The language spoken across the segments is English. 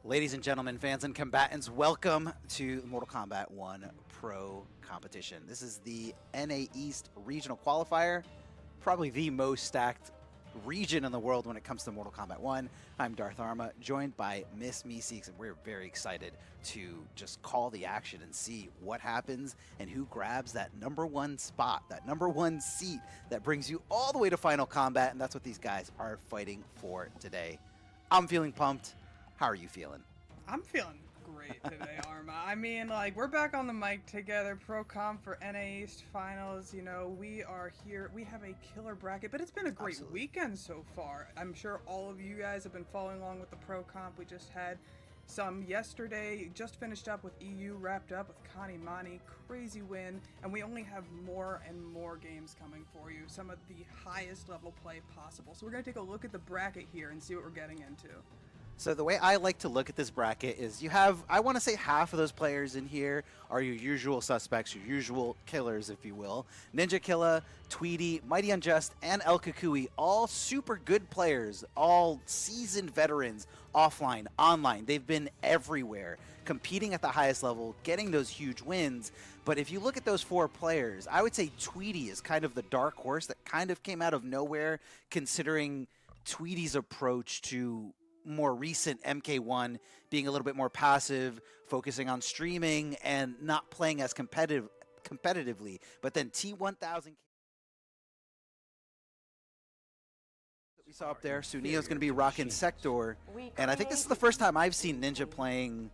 Ladies and gentlemen, fans and combatants, welcome to Mortal Kombat 1 Pro Competition. This is the NA East Regional Qualifier, probably the most stacked region in the world when it comes to Mortal Kombat 1. I'm Darth Arma, joined by Miss Meeseeks, and we're very excited to just call the action and see what happens and who grabs that #1 spot, that #1 seat that brings you all the way to Final Combat, and that's what these guys are fighting for today. I'm feeling pumped. How are you feeling? I'm feeling great today, Arma. I mean, like, we're back on the mic together, Pro Comp for NA East Finals. You know, we are here. We have a killer bracket, but it's been a great weekend so far. I'm sure all of you guys have been following along with the Pro Comp. We just had some yesterday, just finished up with EU, wrapped up with Kani Mani, crazy win, and we only have more and more games coming for you, some of the highest level play possible. So we're going to take a look at the bracket here and see what we're getting into. So the way I like to look at this bracket is you have, I want to say half of those players in here are your usual suspects, your usual killers, if you will. Ninjakilla, Tweedy, themightyunjust, and elcucuyfgc, all super good players, all seasoned veterans, offline, online. They've been everywhere, competing at the highest level, getting those huge wins. But if you look at those four players, I would say Tweedy is kind of the dark horse that kind of came out of nowhere, considering Tweedy's approach to more recent MK1 being a little bit more passive, focusing on streaming and not playing as competitively. But then T1000 we saw up there, Sooneo is going to be rocking Sector, and I think this is the first time I've seen Ninja playing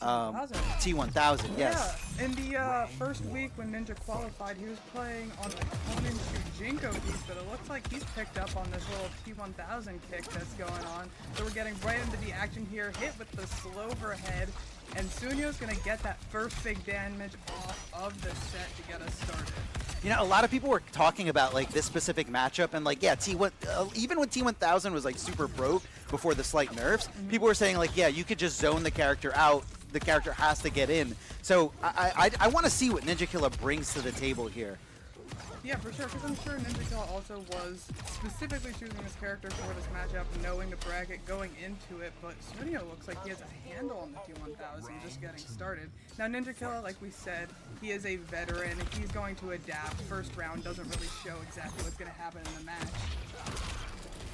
T1000. Yes. Yeah, in the first week when Ninja qualified, he was playing on the Komp Jinko piece, but it looks like he's picked up on this little T1000 kick that's going on. So we're getting right into the action here, hit with the slow overhead, and Suneo's going to get that first big damage off of the set to get us started. You know, a lot of people were talking about like this specific matchup, and like, yeah, even when T1000 was like super broke before the slight nerfs, people were saying like, yeah, you could just zone the character out. The character has to get in. So I want to see what Ninjakilla brings to the table here. Yeah, for sure, because I'm sure Ninjakilla also was specifically choosing this character for this matchup, knowing the bracket, going into it, but Sooneo looks like he has a handle on the T1000, just getting started. Now Ninjakilla, like we said, he is a veteran, he's going to adapt. First round doesn't really show exactly what's going to happen in the match.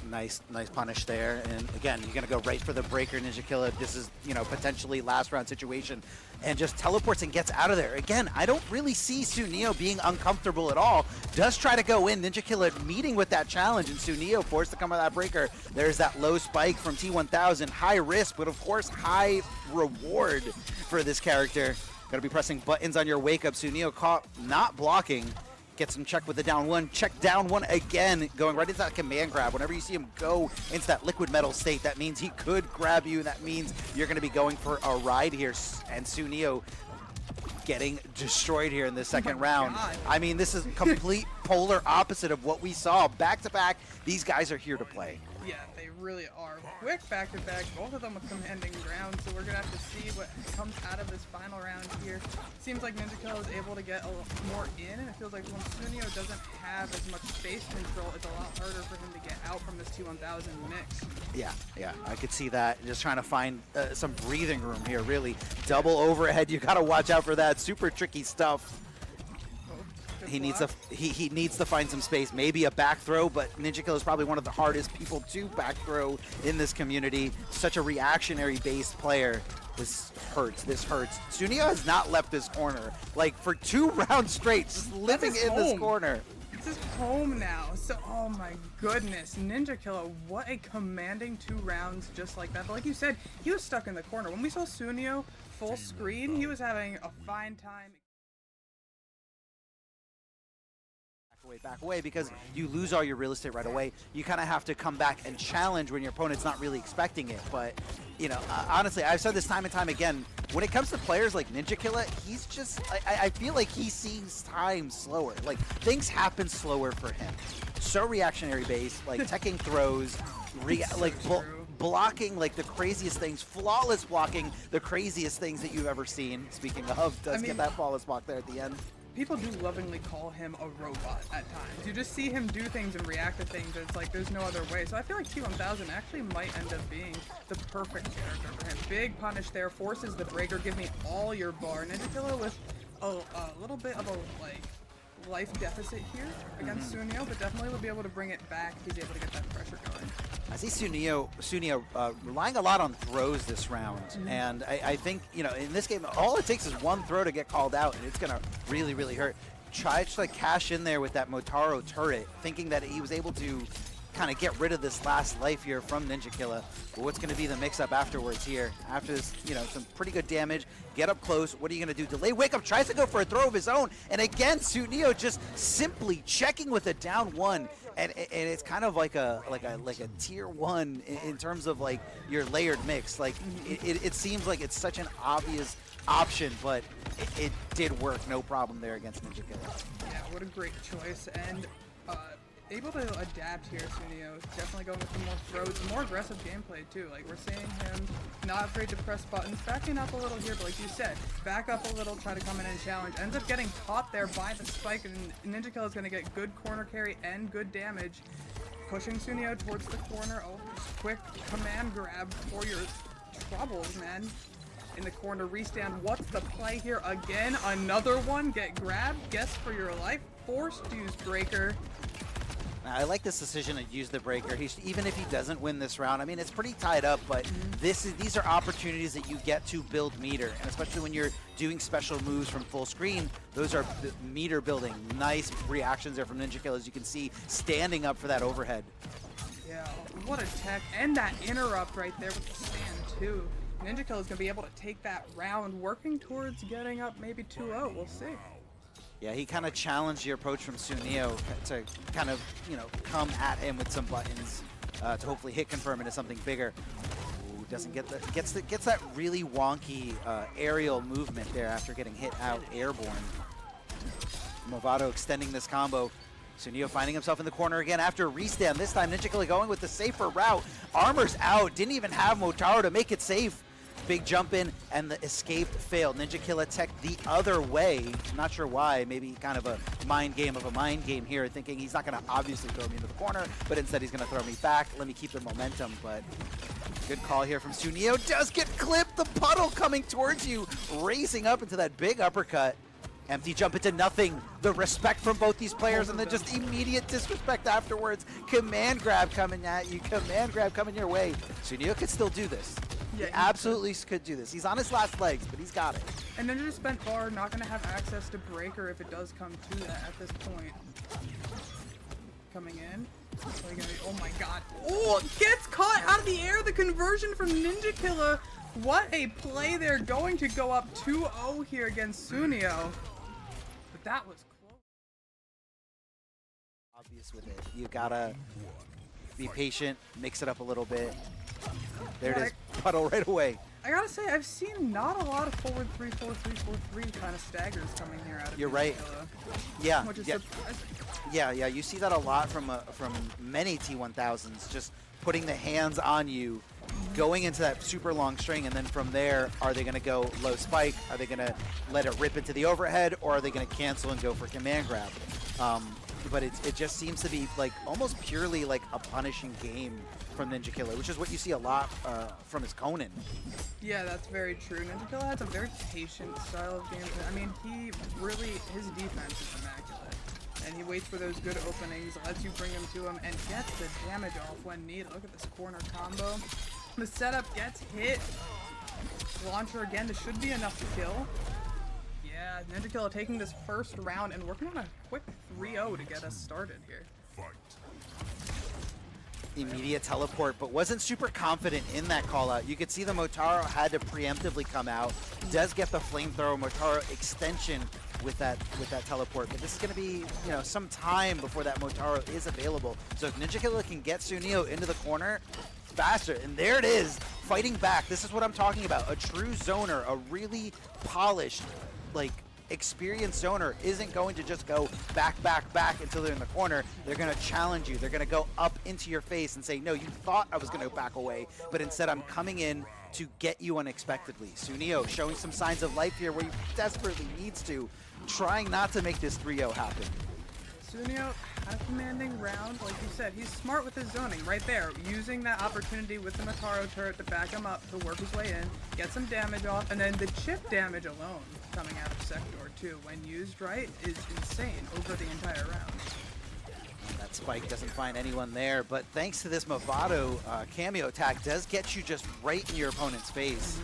Nice punish there, and again, you're gonna go right for the breaker, Ninjakilla. This is, you know, potentially last round situation, and just teleports and gets out of there. Again, I don't really see Sooneo being uncomfortable at all. Does try to go in, Ninjakilla meeting with that challenge, and Sooneo forced to come with that breaker. There's that low spike from T1000, high risk, but of course high reward for this character. Gonna be pressing buttons on your wake up. Sooneo caught not blocking. Gets him checked with the down one, check down one again, going right into that command grab. Whenever you see him go into that liquid metal state, that means he could grab you, and that means you're going to be going for a ride here. And Sooneo getting destroyed here in the second round. God. I mean, this is complete polar opposite of what we saw. Back to back, these guys are here to play. Yeah, they really are. Quick back-to-back, both of them with commanding ground, so we're going to have to see what comes out of this final round here. Seems like Ninjakilla is able to get a little more in, and it feels like when Sooneo doesn't have as much space control, it's a lot harder for him to get out from this T1000 mix. Yeah, I could see that. Just trying to find some breathing room here, really. Double overhead, you got to watch out for that. Super tricky stuff. He needs to find some space, maybe a back throw, but Ninjakilla is probably one of the hardest people to back throw in this community. Such a reactionary based player. This hurts. Sooneo has not left this corner like for 2 rounds straight, just living in this corner. It's his home now. So, oh my goodness, Ninjakilla, what a commanding 2 rounds just like that. But like you said, he was stuck in the corner. When we saw Sooneo full screen, he was having a fine time. Back away, because you lose all your real estate right away. You kind of have to come back and challenge when your opponent's not really expecting it. But, you know, honestly, I've said this time and time again, when it comes to players like Ninjakilla, he's just, I feel like he sees time slower. Like, things happen slower for him. So reactionary based, like teching throws, blocking like the craziest things, flawless blocking, the craziest things that you've ever seen. Speaking of, get that flawless block there at the end. people do lovingly call him a robot at times. You just see him do things and react to things, and it's like there's no other way. So I feel like T1000 actually might end up being the perfect character for him. Big punish there, forces the breaker, give me all your bar. Ninjakilla with a little bit of a life deficit here against Sooneo, but definitely will be able to bring it back if he's able to get that pressure going. I see Sooneo relying a lot on throws this round, and I think, you know, in this game, all it takes is one throw to get called out, and it's going to really, really hurt. Tried to cash in there with that Motaro turret, thinking that he was able to kind of get rid of this last life here from Ninjakilla. But what's going to be the mix-up afterwards here? After this, you know, some pretty good damage, get up close. What are you going to do? Delay wake up, tries to go for a throw of his own, and again, Sooneo just simply checking with a down one. And it's kind of like a tier 1 in terms of like your layered mix. Like it seems like it's such an obvious option, but it did work no problem there against Ninjakilla. Yeah, what a great choice, and able to adapt here. Sooneo definitely going with some more throws, more aggressive gameplay too. Like we're seeing him not afraid to press buttons, backing up a little here, but like you said, back up a little, try to come in and challenge. Ends up getting caught there by the spike, and Ninjakilla is going to get good corner carry and good damage. Pushing Sooneo towards the corner. Oh, just quick command grab for your troubles, man. In the corner, restand. What's the play here again? Another one, get grabbed, guess for your life, forced to use breaker. Now, I like this decision to use the breaker. Even if he doesn't win this round, I mean, it's pretty tied up, but these are opportunities that you get to build meter, and especially when you're doing special moves from full screen, those are meter building. Nice reactions there from Ninjakilla, as you can see, standing up for that overhead. Yeah, what a tech, and that interrupt right there with the stand too. Ninjakilla is going to be able to take that round, working towards getting up maybe 2-0. We'll see. Yeah, he kind of challenged your approach from Sooneo to kind of, you know, come at him with some buttons to hopefully hit confirm into something bigger. Ooh, doesn't get that, gets that really wonky aerial movement there after getting hit out airborne. Movado extending this combo. Sooneo finding himself in the corner again after a restand. This time Ninjakilla going with the safer route. Armor's out, didn't even have Motaro to make it safe. Big jump in, and the escape failed. Ninjakilla tech the other way. Not sure why. Maybe kind of a mind game here, thinking he's not going to obviously throw me into the corner, but instead he's going to throw me back. Let me keep the momentum, but good call here from Sooneo. Does get clipped. The puddle coming towards you, racing up into that big uppercut. Empty jump into nothing. The respect from both these players, and then just immediate disrespect afterwards. Command grab coming at you. Command grab coming your way. Sooneo could still do this. Yeah, he absolutely could do this. He's on his last legs, but he's got it. And Ninja spent bar, not going to have access to breaker if it does come to that at this point. Coming in. Oh my god. Oh, gets caught out of the air. The conversion from Ninjakilla. What a play. They're going to go up 2-0 here against Sooneo. But that was close. Obvious with it. You gotta be patient, mix it up a little bit. There it is, puddle right away. I gotta say, I've seen not a lot of forward 3-4, 3-4-3 kind of staggers coming here out of You're right. Yeah. Which is surprising. Yeah, you see that a lot from many T1000s, just putting the hands on you, going into that super long string, and then from there, are they going to go low spike? Are they going to let it rip into the overhead, or are they going to cancel and go for command grab? But it just seems to be like almost purely like a punishing game from Ninjakilla, which is what you see a lot from his Conan. Yeah, that's very true. Ninjakilla has a very patient style of gameplay. I mean, his defense is immaculate. And he waits for those good openings, lets you bring him to him, and gets the damage off when needed. Look at this corner combo. The setup gets hit. Launcher again, this should be enough to kill. Yeah, Ninjakilla taking this first round and working on a quick 3-0 to get us started here. Immediate teleport, but wasn't super confident in that call out. You could see the Motaro had to preemptively come out. Does get the flamethrower Motaro extension with that teleport, but this is going to be, you know, some time before that Motaro is available. So if Ninjakilla can get Sooneo into the corner faster, and there it is, fighting back. This is what I'm talking about. A true zoner, a really polished, like, experienced zoner isn't going to just go back until they're in the corner. They're going to challenge you. They're going to go up into your face and say, no, you thought I was going to back away, but instead I'm coming in to get you unexpectedly. Sooneo showing some signs of life here where he desperately needs to. trying not to make this 3-0 happen. Sooneo had a commanding round, like you said. He's smart with his zoning right there, using that opportunity with the Mataro turret to back him up, to work his way in, get some damage off, and then the chip damage alone coming out of Sector 2, when used right, is insane over the entire round. That spike doesn't find anyone there, but thanks to this Movado cameo attack, does get you just right in your opponent's face.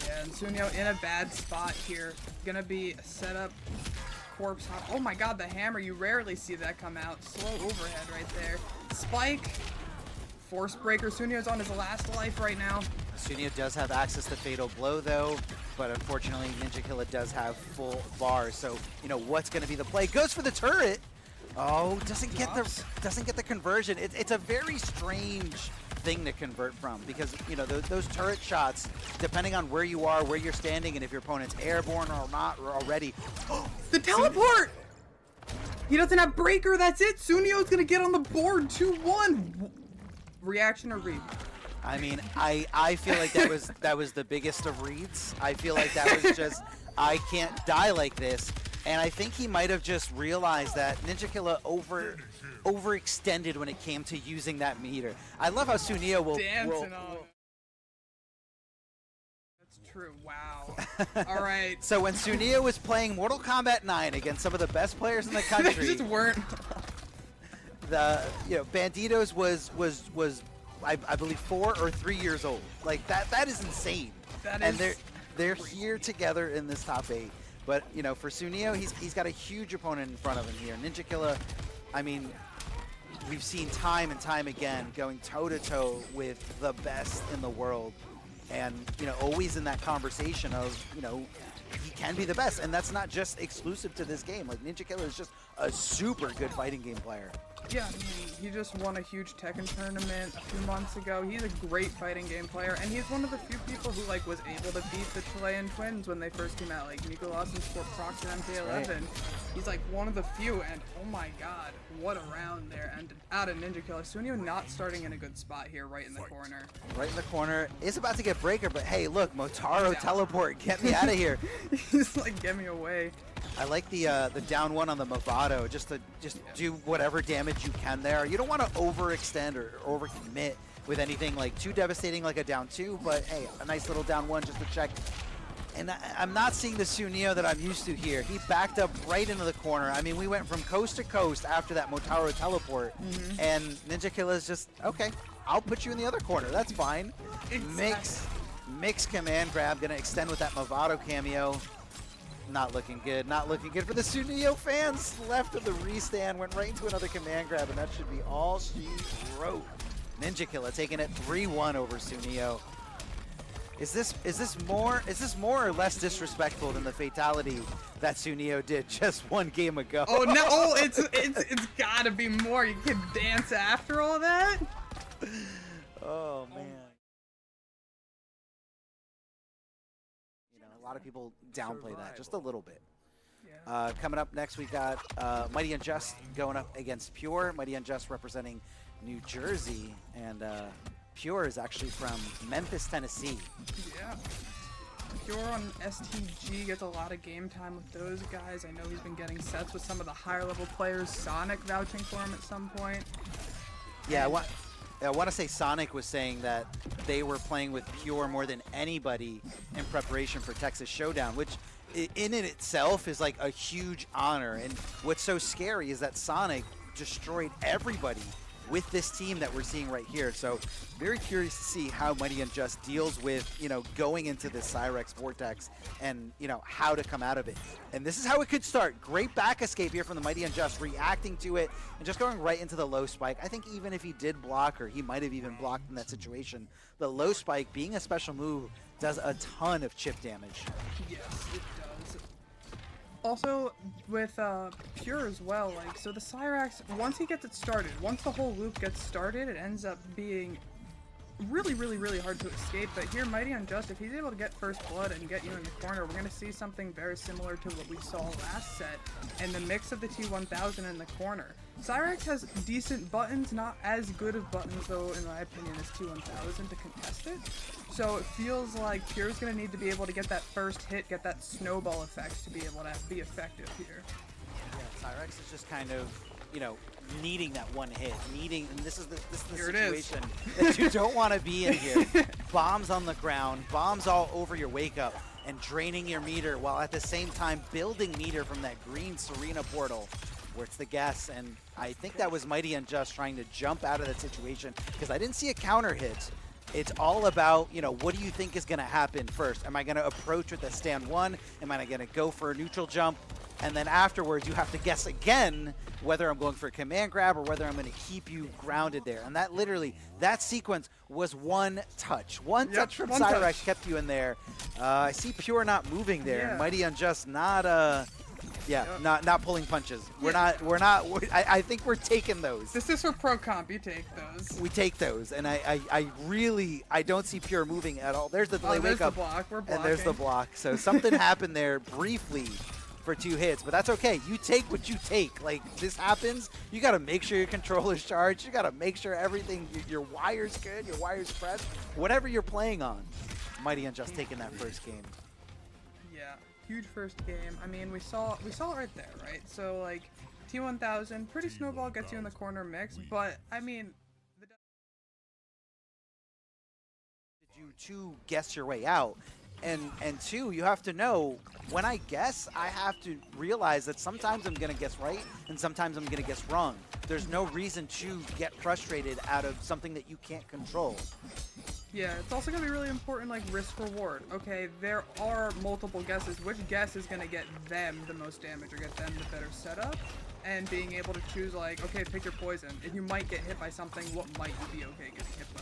Yeah, and Sooneo in a bad spot here. Gonna be a setup. Corpse hop. Oh my god, the hammer. You rarely see that come out. Slow overhead right there. Spike. Force breaker. Suneo's on his last life right now. Sooneo does have access to Fatal Blow though, but unfortunately Ninjakilla does have full bars. So, you know, what's going to be the play? Goes for the turret. Oh, doesn't get the conversion. It's a very strange thing to convert from, because you know those turret shots, depending on where you are, where you're standing, and if your opponent's airborne or not already. The teleport! He doesn't have breaker, that's it! Suneo's gonna get on the board, 2-1! Reaction or read? I mean, I feel like that was the biggest of reads. I feel like that was just, I can't die like this. And I think he might have just realized that Ninjakilla overextended when it came to using that meter. I love how Sooneo will dancing on. That's true. Wow. All right. So when Sooneo was playing Mortal Kombat 9 against some of the best players in the country, they just weren't. Bandinoz was I believe 4 or 3 years old. Like that is insane. And they're here together in this top 8. But, you know, for Sooneo, he's got a huge opponent in front of him here. Ninjakilla, I mean, we've seen time and time again going toe-to-toe with the best in the world. And, you know, always in that conversation of, you know, he can be the best. And that's not just exclusive to this game. Like, Ninjakilla is just a super good fighting game player. Yeah, I mean, he just won a huge Tekken tournament a few months ago. He's a great fighting game player, and he's one of the few people who was able to beat the Chilean twins when they first came out, like Nico Lawson, Sport Prox, and MK1. Right. He's like one of the few, and oh my god, what a round there. And out of Ninjakilla, Sooneo not starting in a good spot here, right in the corner. Right in the corner. Is about to get breaker, but hey, look, Motaro teleport, get me out of here. He's like, get me away. I like the down one on the Movado, just do whatever damage you can there. You don't want to overextend or overcommit with anything like too devastating like a down 2, but hey, a nice little down 1 just to check. And I'm not seeing the Sooneo that I'm used to here. He backed up right into the corner. I mean, we went from coast to coast after that Motaro teleport, and Ninjakilla is just, okay, I'll put you in the other corner. That's fine. Exactly. Mix command grab, gonna extend with that Movado cameo. Not looking good. Not looking good for the Sooneo fans. Left of the restand, went right into another command grab, and that should be all she wrote. Ninjakilla taking it 3-1 over Sooneo. Is this more or less disrespectful than the fatality that Sooneo did just one game ago? Oh no! Oh, it's gotta be more. You can dance after all that. Oh man. A lot of people downplay that just a little bit. Yeah. Coming up next, we got Mighty Unjust going up against Pure. Mighty Unjust representing New Jersey, and Pure is actually from Memphis, Tennessee. Yeah. Pure on STG gets a lot of game time with those guys. I know he's been getting sets with some of the higher level players. Sonic vouching for him at some point. Yeah, I want to say Sonic was saying that they were playing with Pure more than anybody in preparation for Texas Showdown, which in it itself is like a huge honor. And what's so scary is that Sonic destroyed everybody with this team that we're seeing right here. So very curious to see how Mighty Unjust deals with, you know, going into this Cyrex vortex and, you know, how to come out of it. And this is how it could start. Great back escape here from the Mighty Unjust, reacting to it and just going right into the low spike. I think even if he did block, or he might have even blocked in that situation, the low spike being a special move does a ton of chip damage. Yes, it does. Also, with Pure as well, like, so the Cyrax, once he gets it started, once the whole loop gets started, it ends up being really, really, really hard to escape. But here, Mighty Unjust, if he's able to get first blood and get you in the corner, we're going to see something very similar to what we saw last set, and the mix of the T1000 in the corner. Cyrex has decent buttons, not as good of buttons, though, in my opinion, as T1000 to contest it. So it feels like Pure's going to need to be able to get that first hit, get that snowball effect to be able to be effective here. Yeah, Cyrex is just kind of, you know, needing that one hit, and this is the Here situation that you don't want to be in here. Bombs on the ground, bombs all over your wake up, and draining your meter while at the same time building meter from that green Serena portal where it's the guess. And I think that was Mighty Unjust trying to jump out of that situation because I didn't see a counter hit. It's all about, you know, what do you think is going to happen first? Am I going to approach with a stand one? Am I going to go for a neutral jump? And then afterwards, you have to guess again whether I'm going for a command grab or whether I'm going to keep you grounded there. And that literally, that sequence was one touch. One touch from Cyrex kept you in there. I see Pure not moving there. Yeah. Mighty Unjust not, not pulling punches. I think we're taking those. This is for Pro Comp, you take those. We take those, and I really don't see Pure moving at all. There's the delay wake up, the block. We're blocking. and there's the block. So something happened there briefly for 2 hits, but that's okay. You take what you take. Like, this happens, you got to make sure your controller's charged. You got to make sure everything, your wire's good, your wire's fresh, whatever you're playing on. Mighty Unjust taking that first game. Yeah, huge first game. I mean, we saw it right there, right? So like T1000, pretty snowball gets you in the corner mix, but I mean, You to guess your way out. And two, you have to know, when I guess, I have to realize that sometimes I'm going to guess right and sometimes I'm going to guess wrong. There's no reason to get frustrated out of something that you can't control. yeah, it's also going to be really important, like risk reward. Okay, there are multiple guesses. Which guess is going to get them the most damage or get them the better setup? And being able to choose, like, okay, pick your poison. If you might get hit by something, what might you be okay getting hit by?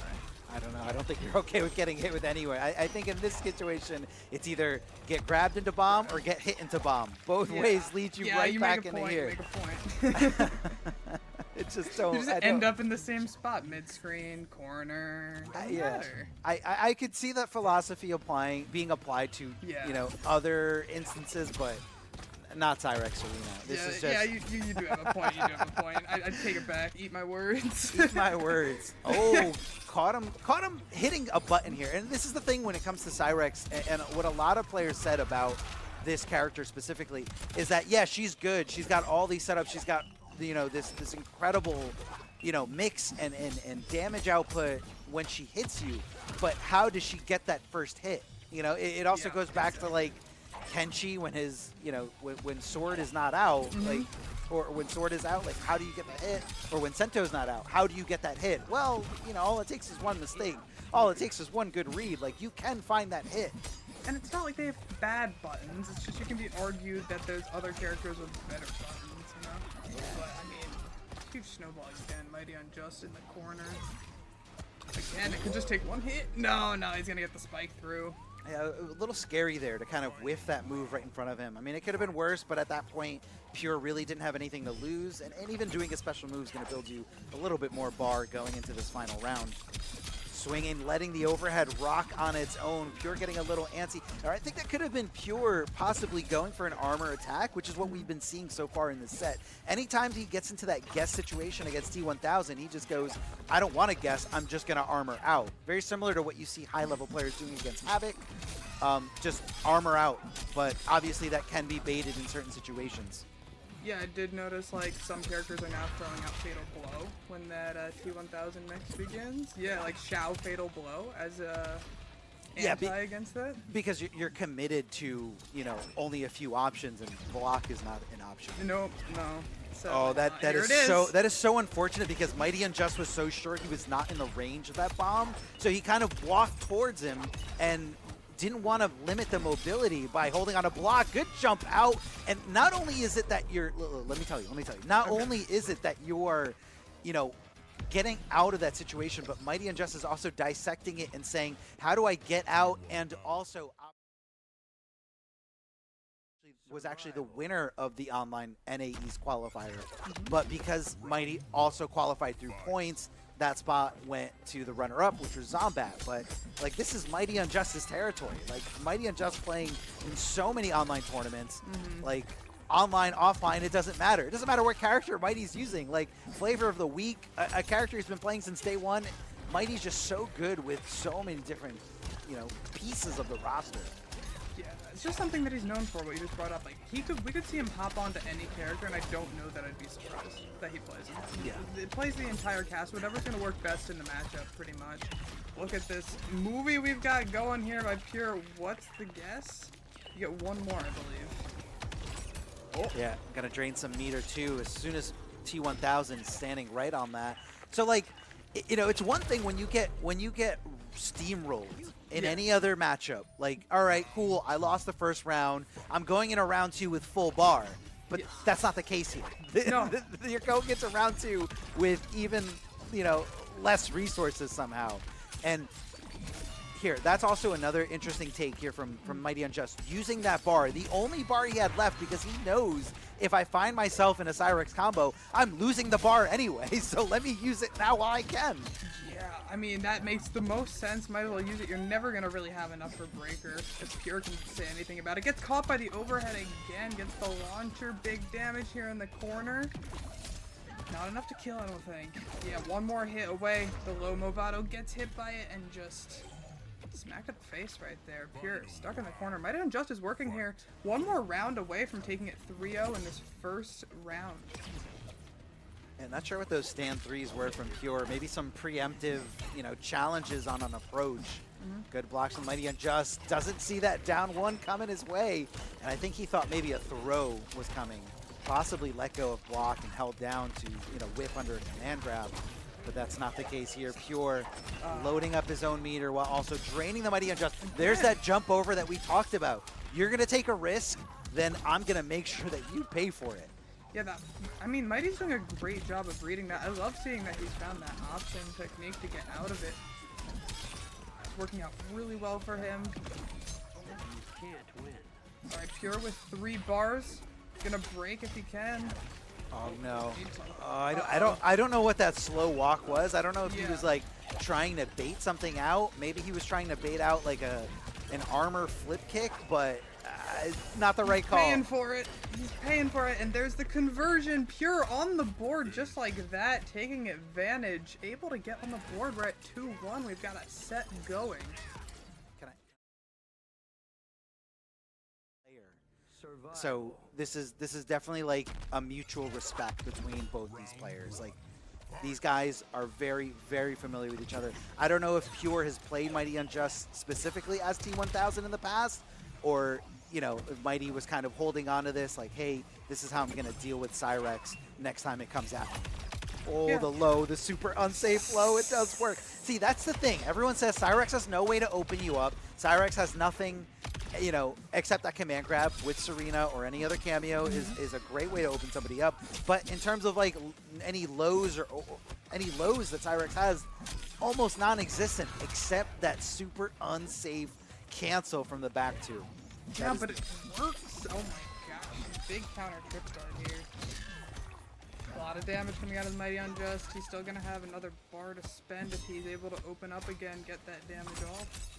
I don't know. I don't think you're okay with getting hit with anyway. I think in this situation, it's either get grabbed into bomb or get hit into bomb. Both ways lead you right back into here. You make a point. It's just so. You just end up in the same spot, mid-screen, corner. Doesn't matter. I could see that philosophy being applied to you know, other instances, but not Cyrex Arena. This is just. Yeah, you do have a point. You do have a point. I take it back. Eat my words. Eat my words. Oh, caught him hitting a button here. And this is the thing when it comes to Cyrex, and what a lot of players said about this character specifically is that, yeah, she's good. She's got all these setups. She's got, you know, this incredible, you know, mix and damage output when she hits you. But how does she get that first hit? You know, it also goes back to, like, Kenshi when his, you know, when Sword is not out, like, or when Sword is out, like, how do you get the hit? Or when Sento's not out, how do you get that hit? Well, you know, all it takes is one mistake. All it takes is one good read. Like, you can find that hit. And it's not like they have bad buttons. It's just you can be argued that there's other characters with better buttons, you know? Yeah. But, I mean, huge snowball again. Mighty Unjust in the corner. Again, it could just take one hit. No, he's going to get the spike through. Yeah, a little scary there to kind of whiff that move right in front of him. I mean, it could have been worse, but at that point, Pure really didn't have anything to lose, and even doing a special move is going to build you a little bit more bar going into this final round. Swinging, letting the overhead rock on its own. Pure getting a little antsy. I think that could have been Pure possibly going for an armor attack, which is what we've been seeing so far in this set. Anytime he gets into that guess situation against T1000, he just goes, I don't want to guess, I'm just going to armor out. Very similar to what you see high-level players doing against Havoc. Just armor out, but obviously that can be baited in certain situations. Yeah, I did notice, like, some characters are now throwing out Fatal Blow when that T1000 mix begins. Yeah, like Shao Fatal Blow as a anti against that. Because you're committed to, you know, only a few options, and block is not an option. Nope, no. So, oh, that is so unfortunate because Mighty Unjust was so sure he was not in the range of that bomb, so he kind of walked towards him and didn't want to limit the mobility by holding on a block. Good jump out. And not only is it that you're, let me tell you, not only is it that you're, you know, getting out of that situation, but Mighty Unjust is also dissecting it and saying, how do I get out? And also was actually the winner of the online NAE's qualifier. But because Mighty also qualified through points, that spot went to the runner-up, which was Zombat. But like, this is Mighty Unjust's territory. Like, Mighty Unjust playing in so many online tournaments, like online, offline, it doesn't matter. It doesn't matter what character Mighty's using. Like, flavor of the week, a character he's been playing since day one. Mighty's just so good with so many different, you know, pieces of the roster. Yeah, it's just something that he's known for. What you just brought up, like we could see him hop onto any character, and I don't know that I'd be surprised that he plays him. Yeah, it plays the entire cast. Whatever's gonna work best in the matchup, pretty much. Look at this movie we've got going here by Pure. What's the guess? You get one more, I believe. Oh. Yeah, gonna drain some meter too as soon as T1000 standing right on that. So like, you know, it's one thing when you get steamrolled in any other matchup. Like, all right, cool, I lost the first round. I'm going in a round 2 with full bar. But that's not the case here. No. You're going into round 2 with even, you know, less resources somehow. And here, that's also another interesting take here from Mighty Unjust. Using that bar, the only bar he had left, because he knows if I find myself in a Cyrex combo, I'm losing the bar anyway, so let me use it now while I can. Yeah, I mean, that makes the most sense. Might as well use it. You're never going to really have enough for Breaker if Pure can say anything about it. Gets caught by the overhead again. Gets the launcher. Big damage here in the corner. Not enough to kill, I don't think. Yeah, one more hit away. The low Movado gets hit by it and just smacked at the face right there. Pure stuck in the corner. Mighty Unjust is working here. One more round away from taking it 3-0 in this first round. And not sure what those stand threes were from Pure. Maybe some preemptive, you know, challenges on an approach. Good blocks from Mighty Unjust. Doesn't see that down one coming his way. And I think he thought maybe a throw was coming. Possibly let go of block and held down to, you know, whip under a command grab. But that's not the case here. Pure loading up his own meter while also draining the Mighty Unjust. There's that jump over that we talked about. You're going to take a risk, then I'm going to make sure that you pay for it. Yeah, I mean, Mighty's doing a great job of reading that. I love seeing that he's found that option technique to get out of it. It's working out really well for him. You can't win. All right, Pure with 3 bars. Gonna break if he can. Oh no! I don't know what that slow walk was. I don't know if he was like trying to bait something out. Maybe he was trying to bait out like an armor flip kick, but not the right call. Paying for it. He's paying for it, and there's the conversion. Pure on the board just like that, taking advantage, able to get on the board. We're at 2-1. We've got a set going. So this is definitely like a mutual respect between both these players. Like, these guys are very, very familiar with each other. I don't know if Pure has played Mighty Unjust specifically as T1000 in the past, or, you know, if Mighty was kind of holding on to this, like, hey, this is how I'm gonna deal with Cyrex next time it comes out. Oh, the low, the super unsafe low, it does work. See, that's the thing. Everyone says Cyrex has no way to open you up. Cyrex has nothing, you know, except that command grab with Serena or any other cameo is a great way to open somebody up. But in terms of like any lows or any lows that Cyrex has, almost non-existent, except that super unsafe cancel from the back two. Yeah, but it works. Oh my gosh, big counter trip start here. A lot of damage coming out of the Mighty Unjust. He's still gonna have another bar to spend if he's able to open up again, get that damage off.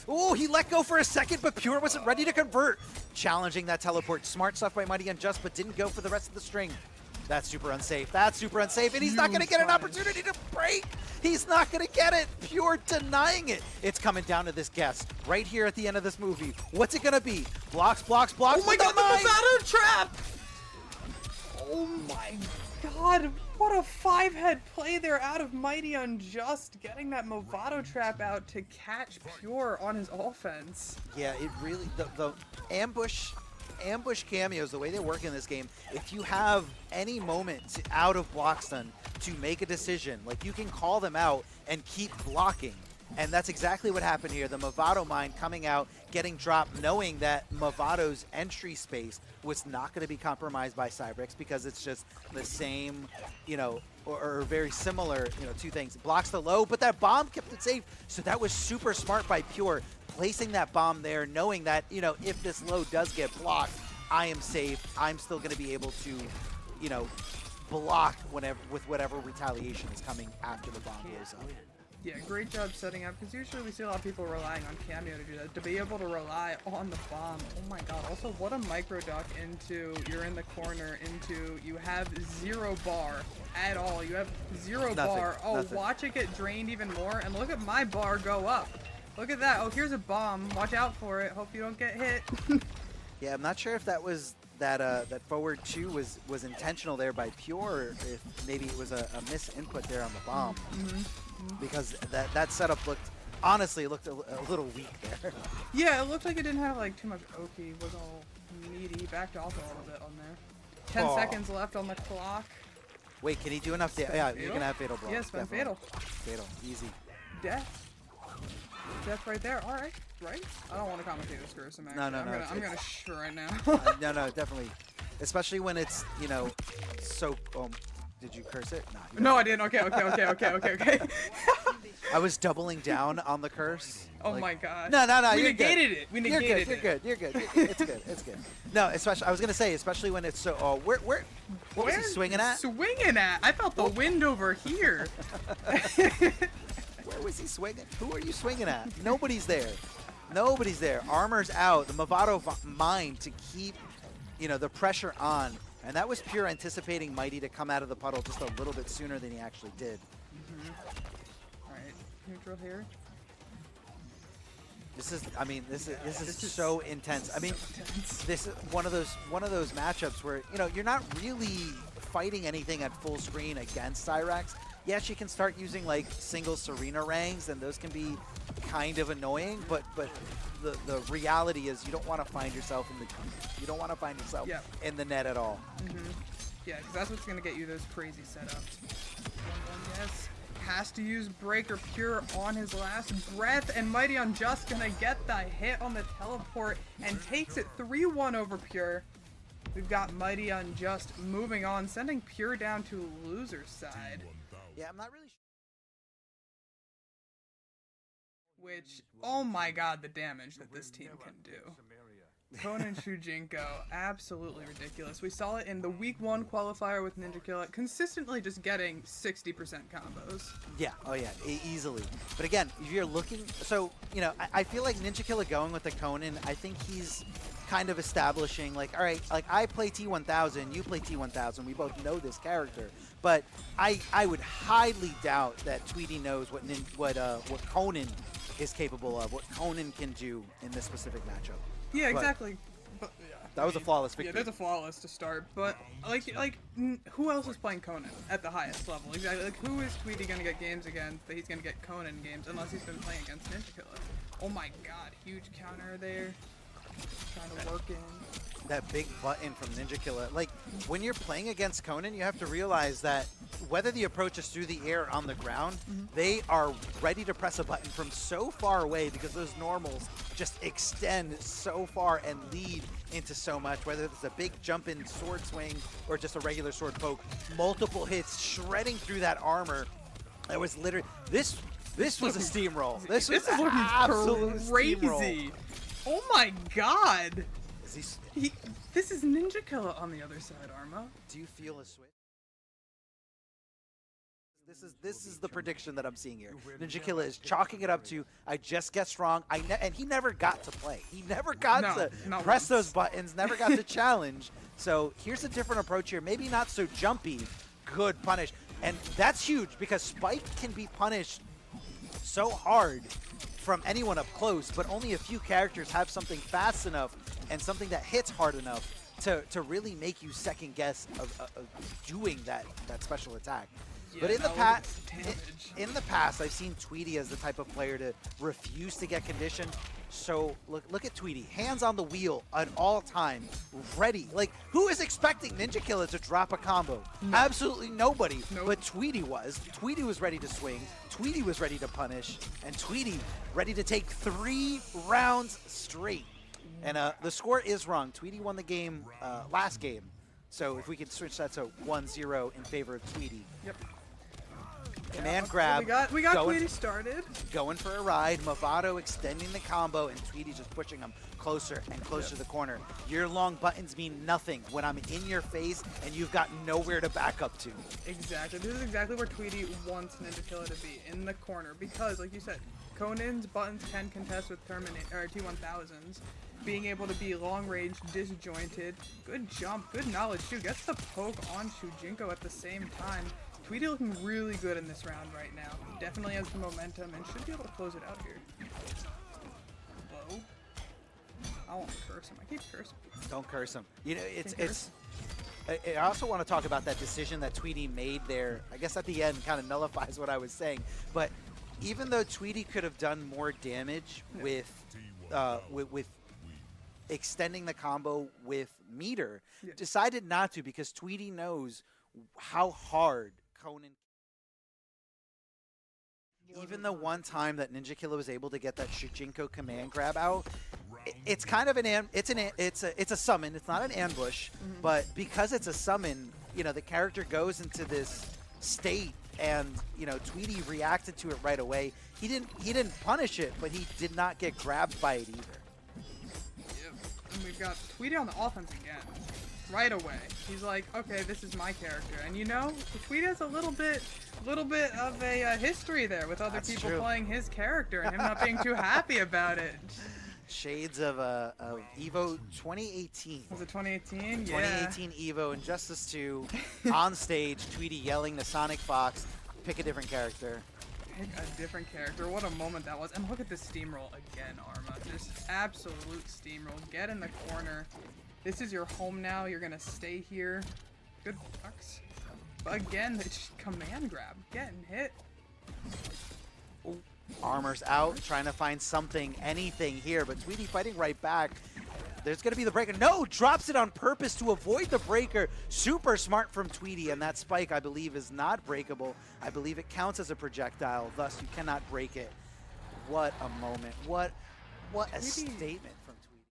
Oh, he let go for a second, but Pure wasn't ready to convert. Challenging that teleport. Smart stuff by Mighty Unjust, but didn't go for the rest of the string. That's super unsafe. That's super unsafe, and he's not going to get an opportunity to break. He's not going to get it. Pure denying it. It's coming down to this guess right here at the end of this movie. What's it going to be? Blocks, blocks, blocks. Oh my god, the Movado trap! Oh my god, what a 5-head play there out of Mighty Unjust, getting that Movado trap out to catch Pure on his offense. Yeah, it really, the ambush cameos, the way they work in this game, if you have any moment out of block stun to make a decision, like, you can call them out and keep blocking. And that's exactly what happened here. The Movado mine coming out, getting dropped, knowing that Movado's entry space was not going to be compromised by Cyrex because it's just the same, you know, or very similar, you know, two things. Blocks the low, but that bomb kept it safe. So that was super smart by Pure, placing that bomb there, knowing that, you know, if this low does get blocked, I am safe. I'm still going to be able to, you know, block with whatever retaliation is coming after the bomb blows up. Yeah, great job setting up, because usually we see a lot of people relying on Cameo to do that. To be able to rely on the bomb, oh my god. Also, what a micro duck into, you're in the corner, into, you have 0 bar at all. You have 0 bar. Oh, nothing. Watch it get drained even more, and look at my bar go up. Look at that. Oh, here's a bomb. Watch out for it. Hope you don't get hit. Yeah, I'm not sure if that was that forward 2 was intentional there by Pure, or if maybe it was a misinput there on the bomb. Because that setup honestly looked a little weak there. Yeah, it looked like it didn't have like too much Oki. Was all meaty. Backed off a little bit on there. 10 seconds left on the clock. Wait, can he do enough damage? Yeah, you can have fatal blow. Yes, spend fatal. Fatal, easy. Death. Death right there. All right, right. I don't want to commentate this gruesome. No, I'm gonna shh right now. No, definitely. Especially when it's, you know, so. Did you curse it? No, I didn't. Okay. I was doubling down on the curse. Oh my god. No. We You're negated good. it. We negated it. You're good. It's good. It's good. No, especially I was gonna say, especially when it's so. Oh, what was he swinging at? Swinging at? I felt the wind over here. Where was he swinging? Who are you swinging at? Nobody's there. Nobody's there. Armor's out. The Movado mine to keep, you know, the pressure on. And that was Pure anticipating Mighty to come out of the puddle just a little bit sooner than he actually did. Alright, neutral here. This is so intense. I mean, this is one of those matchups where, you know, you're not really fighting anything at full screen against Cyrax. Yes, you can start using like single Serena rangs, and those can be kind of annoying, but the reality is you don't want to find yourself in the net at all. Yeah, because that's what's gonna get you those crazy setups. Yes, has to use Breaker Pure on his last breath, and themightyunjust gonna get the hit on the teleport and takes it 3-1 over Pure. We've got themightyunjust moving on, sending Pure down to loser's side. Yeah, I'm not really sure. Which, oh my god, the damage that this team can do. Conan Shujinko, absolutely ridiculous. We saw it in the week 1 qualifier with Ninjakilla, consistently just getting 60% combos. Yeah, oh yeah, easily. But again, if you're looking, so, you know, I feel like Ninjakilla going with the Conan, I think he's kind of establishing, like, all right, like I play T1000, you play T1000, we both know this character, but I would highly doubt that Tweedy knows what Conan is capable of, what Conan can do in this specific matchup. Yeah, exactly. But, yeah, that was a flawless victory. Yeah, that's a flawless to start. But who else is playing Conan at the highest level? Exactly. Like, who is Tweedy gonna get games against that he's gonna get Conan games unless he's been playing against Ninjakilla? Oh my god, huge counter there. Trying to work in. That big button from Ninjakilla. Like, when you're playing against Conan, you have to realize that whether the approach is through the air or on the ground, they are ready to press a button from so far away because those normals just extend so far and lead into so much, whether it's a big jump in sword swing or just a regular sword poke. Multiple hits shredding through that armor. That was literally, this was a steamroll. This was absolute crazy. Steamroll. Oh my god! Is this is Ninjakilla on the other side, Arma. Do you feel a switch? This is the prediction that I'm seeing here. Ninjakilla is chalking it up to, I just get strong. And he never got to play. He never got to press those buttons, never got to challenge. So here's a different approach here. Maybe not so jumpy. Good punish. And that's huge because Spike can be punished so hard from anyone up close, but only a few characters have something fast enough and something that hits hard enough to really make you second guess of doing that special attack. Yeah, but in the past, I've seen Tweedy as the type of player to refuse to get conditioned. So look at Tweedy, hands on the wheel at all time, ready. Like, who is expecting Ninjakilla to drop a combo? No. Absolutely nobody. Nope. But Tweedy was. Tweedy was ready to swing. Tweedy was ready to punish, and Tweedy ready to take 3 rounds straight. And the score is wrong. Tweedy won the game last game. So if we could switch that to 1-0 in favor of Tweedy. Yep. Command okay, grab. We got going, Tweedy started. going for a ride. Movado extending the combo, and Tweedy just pushing him closer and closer to the corner. Your long buttons mean nothing when I'm in your face and you've got nowhere to back up to. Exactly. This is exactly where Tweedy wants Ninjakilla to be, in the corner, because, like you said, Conan's buttons can contest with T1000s. Being able to be long range, disjointed, good jump, good knowledge too. Gets the poke on Shujinko at the same time. Tweedy looking really good in this round right now. Definitely has the momentum and should be able to close it out here. Low. I won't curse him. I keep cursing. Don't curse him. You know, I also want to talk about that decision that Tweedy made there. I guess at the end kind of nullifies what I was saying. But even though Tweedy could have done more damage with extending the combo with meter, decided not to because Tweedy knows how hard Conan. Even the one time that Ninjakilla was able to get that Shujinko command grab out, it's kind of it's a summon. It's not an ambush, but because it's a summon, you know, the character goes into this state, and you know, Tweedy reacted to it right away. He didn't punish it, but he did not get grabbed by it either. Yep. And we've got Tweedy on the offense again. Right away. He's like, okay, this is my character. And you know, Tweedy has a little bit of a history there with other That's people true. playing his character and him not being too happy about it. Shades of Evo 2018. Was it 2018? 2018 Evo Injustice 2 on stage, Tweedy yelling to Sonic Fox, pick a different character. Pick a different character. What a moment that was. And look at this steamroll again, Arma. Just absolute steamroll. Get in the corner. This is your home now. You're going to stay here. Good box. But again, it's just command grab. Getting hit. Ooh, Armor's out, trying to find something, anything here, but Tweedy fighting right back. There's going to be the breaker. No, drops it on purpose to avoid the breaker. Super smart from Tweedy, and that spike, I believe, is not breakable. I believe it counts as a projectile, thus you cannot break it. What a moment. What a statement from Tweedy.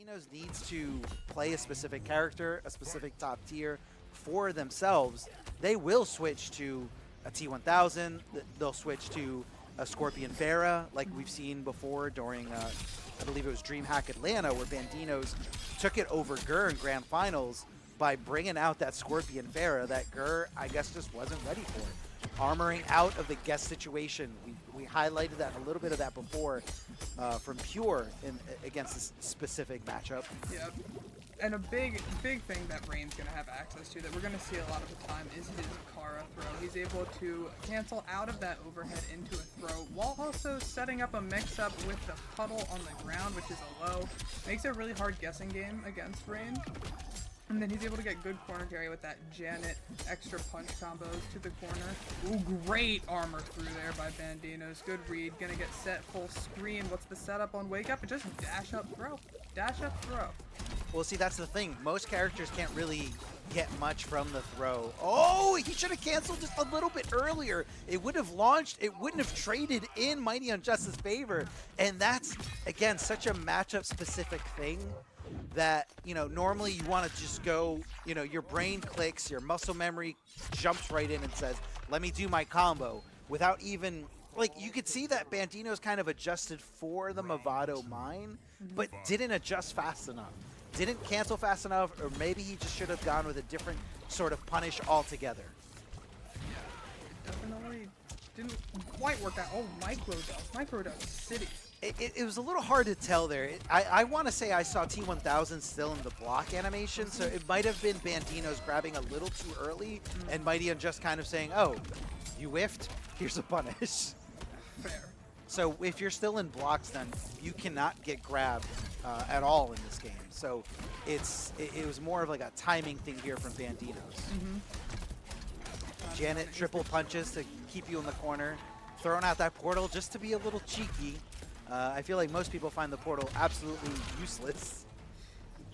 bandinoz needs to play a specific character, a specific top tier for themselves. They will switch to a T1000. They'll switch to a Scorpion Vera, like we've seen before during, I believe it was DreamHack Atlanta, where bandinoz took it over Gur in Grand Finals by bringing out that Scorpion Vera that Gur, I guess, just wasn't ready for. Armoring out of the guest situation. We highlighted that, a little bit of that before from Pure against this specific matchup. Yep. And a big thing that Rain's going to have access to that we're going to see a lot of the time is his Kara throw. He's able to cancel out of that overhead into a throw while also setting up a mix-up with the puddle on the ground, which is a low. Makes it a really hard guessing game against Rain. And then he's able to get good corner carry with that Janet extra punch combos to the corner. Ooh, great armor through there by bandinoz. Good read. Gonna get set full screen. What's the setup on Wake Up? Just dash up, throw. Dash up, throw. Well, see, that's the thing. Most characters can't really get much from the throw. Oh, he should have canceled just a little bit earlier. It would have launched. It wouldn't have traded in Mighty Unjust's favor. And that's, again, such a matchup-specific thing that, you know, normally you want to just go, you know, your brain clicks, your muscle memory jumps right in and says, let me do my combo without even, like, you could see that bandinoz kind of adjusted for the Movado mine, but didn't adjust fast enough. Didn't cancel fast enough, or maybe he just should have gone with a different sort of punish altogether. Yeah, definitely didn't quite work out. Oh, micro dose city. It was a little hard to tell there. I want to say I saw T1000 still in the block animation, so it might have been bandinoz grabbing a little too early, and Mighty Unjust kind of saying, oh, you whiffed? Here's a punish. Fair. So if you're still in blocks, then you cannot get grabbed at all in this game. So it was more of like a timing thing here from bandinoz. Janet triple punches to keep you in the corner, throwing out that portal just to be a little cheeky. I feel like most people find the portal absolutely useless.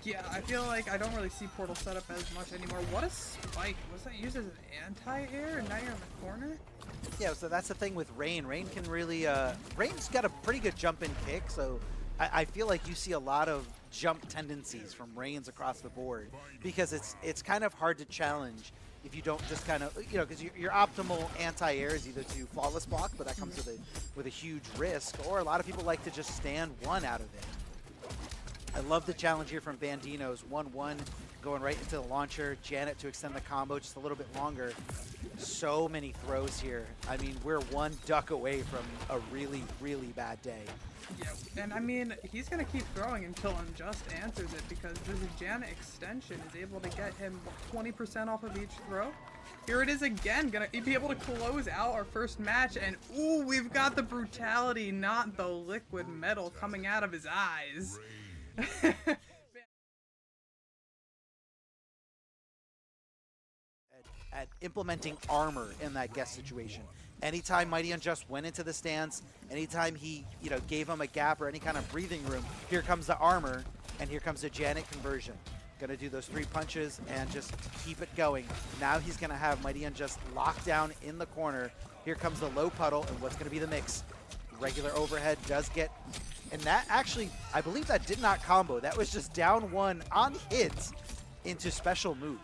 Yeah, I feel like I don't really see portal setup as much anymore. What a spike. Was that used as an anti-air and now you're in the corner? Yeah, so that's the thing with Rain. Rain can really, Rain's got a pretty good jump and kick, so I feel like you see a lot of jump tendencies from Reigns across the board because it's kind of hard to challenge if you don't just kind of, you know, because your optimal anti-air is either to flawless block, but that comes with a huge risk, or a lot of people like to just stand one out of it. I love the challenge here from bandinoz. 1-1 going right into the launcher. Janet to extend the combo just a little bit longer. So many throws here. I mean, we're one duck away from a really, really bad day. Yeah, and I mean, he's going to keep throwing until Unjust answers it because this Janet extension is able to get him 20% off of each throw. Here it is again, gonna be able to close out our first match, and ooh, we've got the brutality, not the liquid metal coming out of his eyes. At implementing armor in that guest situation. Anytime Mighty Unjust went into the stance, anytime he, you know, gave him a gap or any kind of breathing room, here comes the armor, and here comes the Janet conversion. Gonna do those 3 punches and just keep it going. Now he's gonna have Mighty Unjust locked down in the corner. Here comes the low puddle, and what's gonna be the mix? Regular overhead does get, and that actually, I believe that did not combo. That was just down 1 on hits into special move.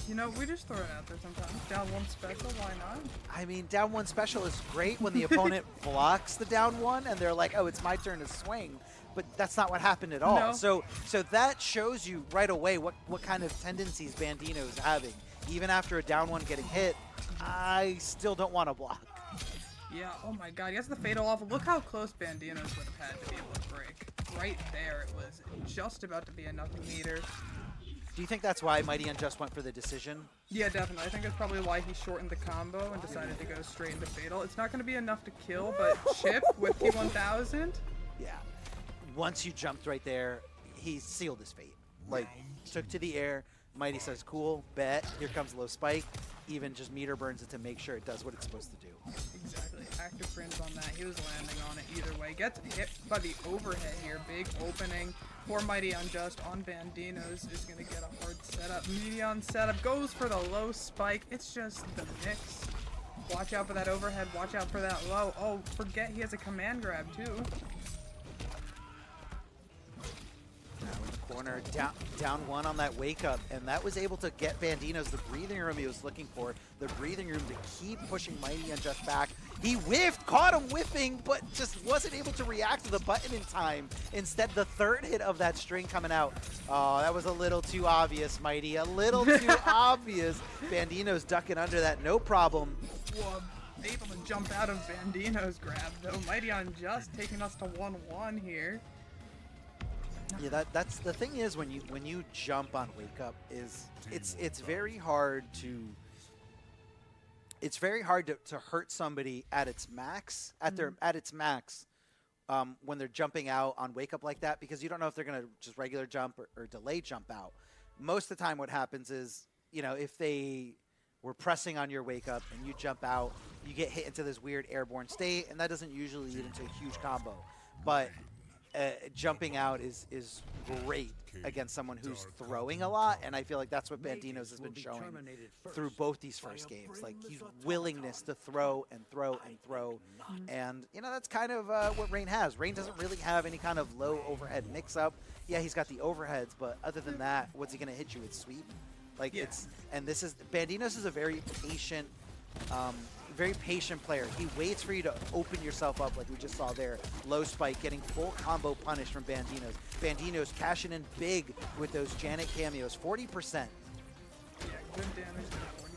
You know, we just throw it out there sometimes. Down 1 special, why not? I mean, down 1 special is great when the opponent blocks the down 1 and they're like, oh, it's my turn to swing. But that's not what happened at all. No. So that shows you right away what kind of tendencies bandinoz is having. Even after a down 1 getting hit, I still don't want to block. Yeah, oh my god, he has the fatal off. Look how close bandinoz would have had to be able to break. Right there, it was just about to be enough meter. Do you think that's why Mighty Unjust went for the decision? Yeah, definitely. I think that's probably why he shortened the combo and decided to go straight into fatal. It's not going to be enough to kill, but Chip with P1000. Yeah. Once you jumped right there, he sealed his fate. Like, took to the air. Mighty says, cool, bet. Here comes low spike. Even just meter burns it to make sure it does what it's supposed to do. Exactly. Active frames on that. He was landing on it either way. Gets hit by the overhead here. Big opening. Poor Mighty Unjust on bandinoz is going to get a hard setup. Medion setup. Goes for the low spike. It's just the mix. Watch out for that overhead. Watch out for that low. Oh, forget he has a command grab too. Now in the corner, down 1 on that wake up, and that was able to get bandinoz the breathing room he was looking for, the breathing room to keep pushing Mighty Unjust back. He whiffed, caught him whiffing, but just wasn't able to react to the button in time. Instead, the 3rd hit of that string coming out. Oh, that was a little too obvious, Mighty, a little too obvious. bandinoz ducking under that, no problem. Whoa, able to jump out of bandinoz grab though. Mighty Unjust taking us to 1-1 here. Yeah, that's the thing is when you jump on wake up is it's very hard to hurt somebody at its max at its max when they're jumping out on wake up like that, because you don't know if they're gonna just regular jump or delay jump out. Most of the time what happens is, you know, if they were pressing on your wake up and you jump out, you get hit into this weird airborne state, and that doesn't usually lead into a huge combo. But jumping out is great against someone who's throwing a lot, and I feel like that's what bandinoz has been showing through both these first games. Like, his willingness to throw and throw and throw, and you know, that's kind of what Rain has. Rain doesn't really have any kind of low overhead mix-up. Yeah, he's got the overheads, but other than that, what's he gonna hit you with? Sweep? Like, yeah. bandinoz is a very patient player. He waits for you to open yourself up, like we just saw there. Low spike, getting full combo punish from bandinoz. bandinoz cashing in big with those Janet cameos, 40%. Yeah, good damage to 40%.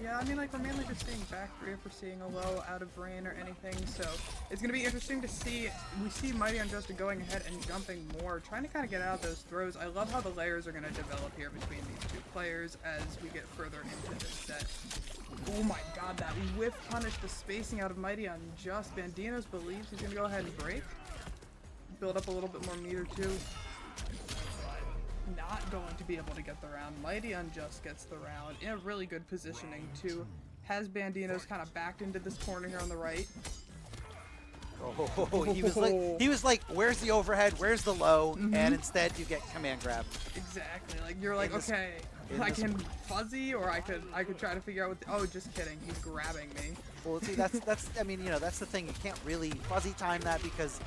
Yeah, I mean, like, we're mainly just seeing back 3 if we're seeing a low out of Rain or anything, so it's going to be interesting to see. We see Mighty Unjust going ahead and jumping more, trying to kind of get out of those throws. I love how the layers are going to develop here between these 2 players as we get further into this set. Oh my god, that whiff punish, the spacing out of Mighty Unjust. bandinoz believes he's going to go ahead and break. Build up a little bit more meter too. Not going to be able to get the round. Mighty Unjust gets the round in a really good positioning too. Has bandinoz kind of backed into this corner here on the right. Oh, he was like, where's the overhead? Where's the low? And instead you get command grab. Exactly. Like, you're like, okay, in I this- can fuzzy, or I could try to figure out what. Oh, just kidding. He's grabbing me. Well, see, that's I mean, you know, that's the thing. You can't really fuzzy time that because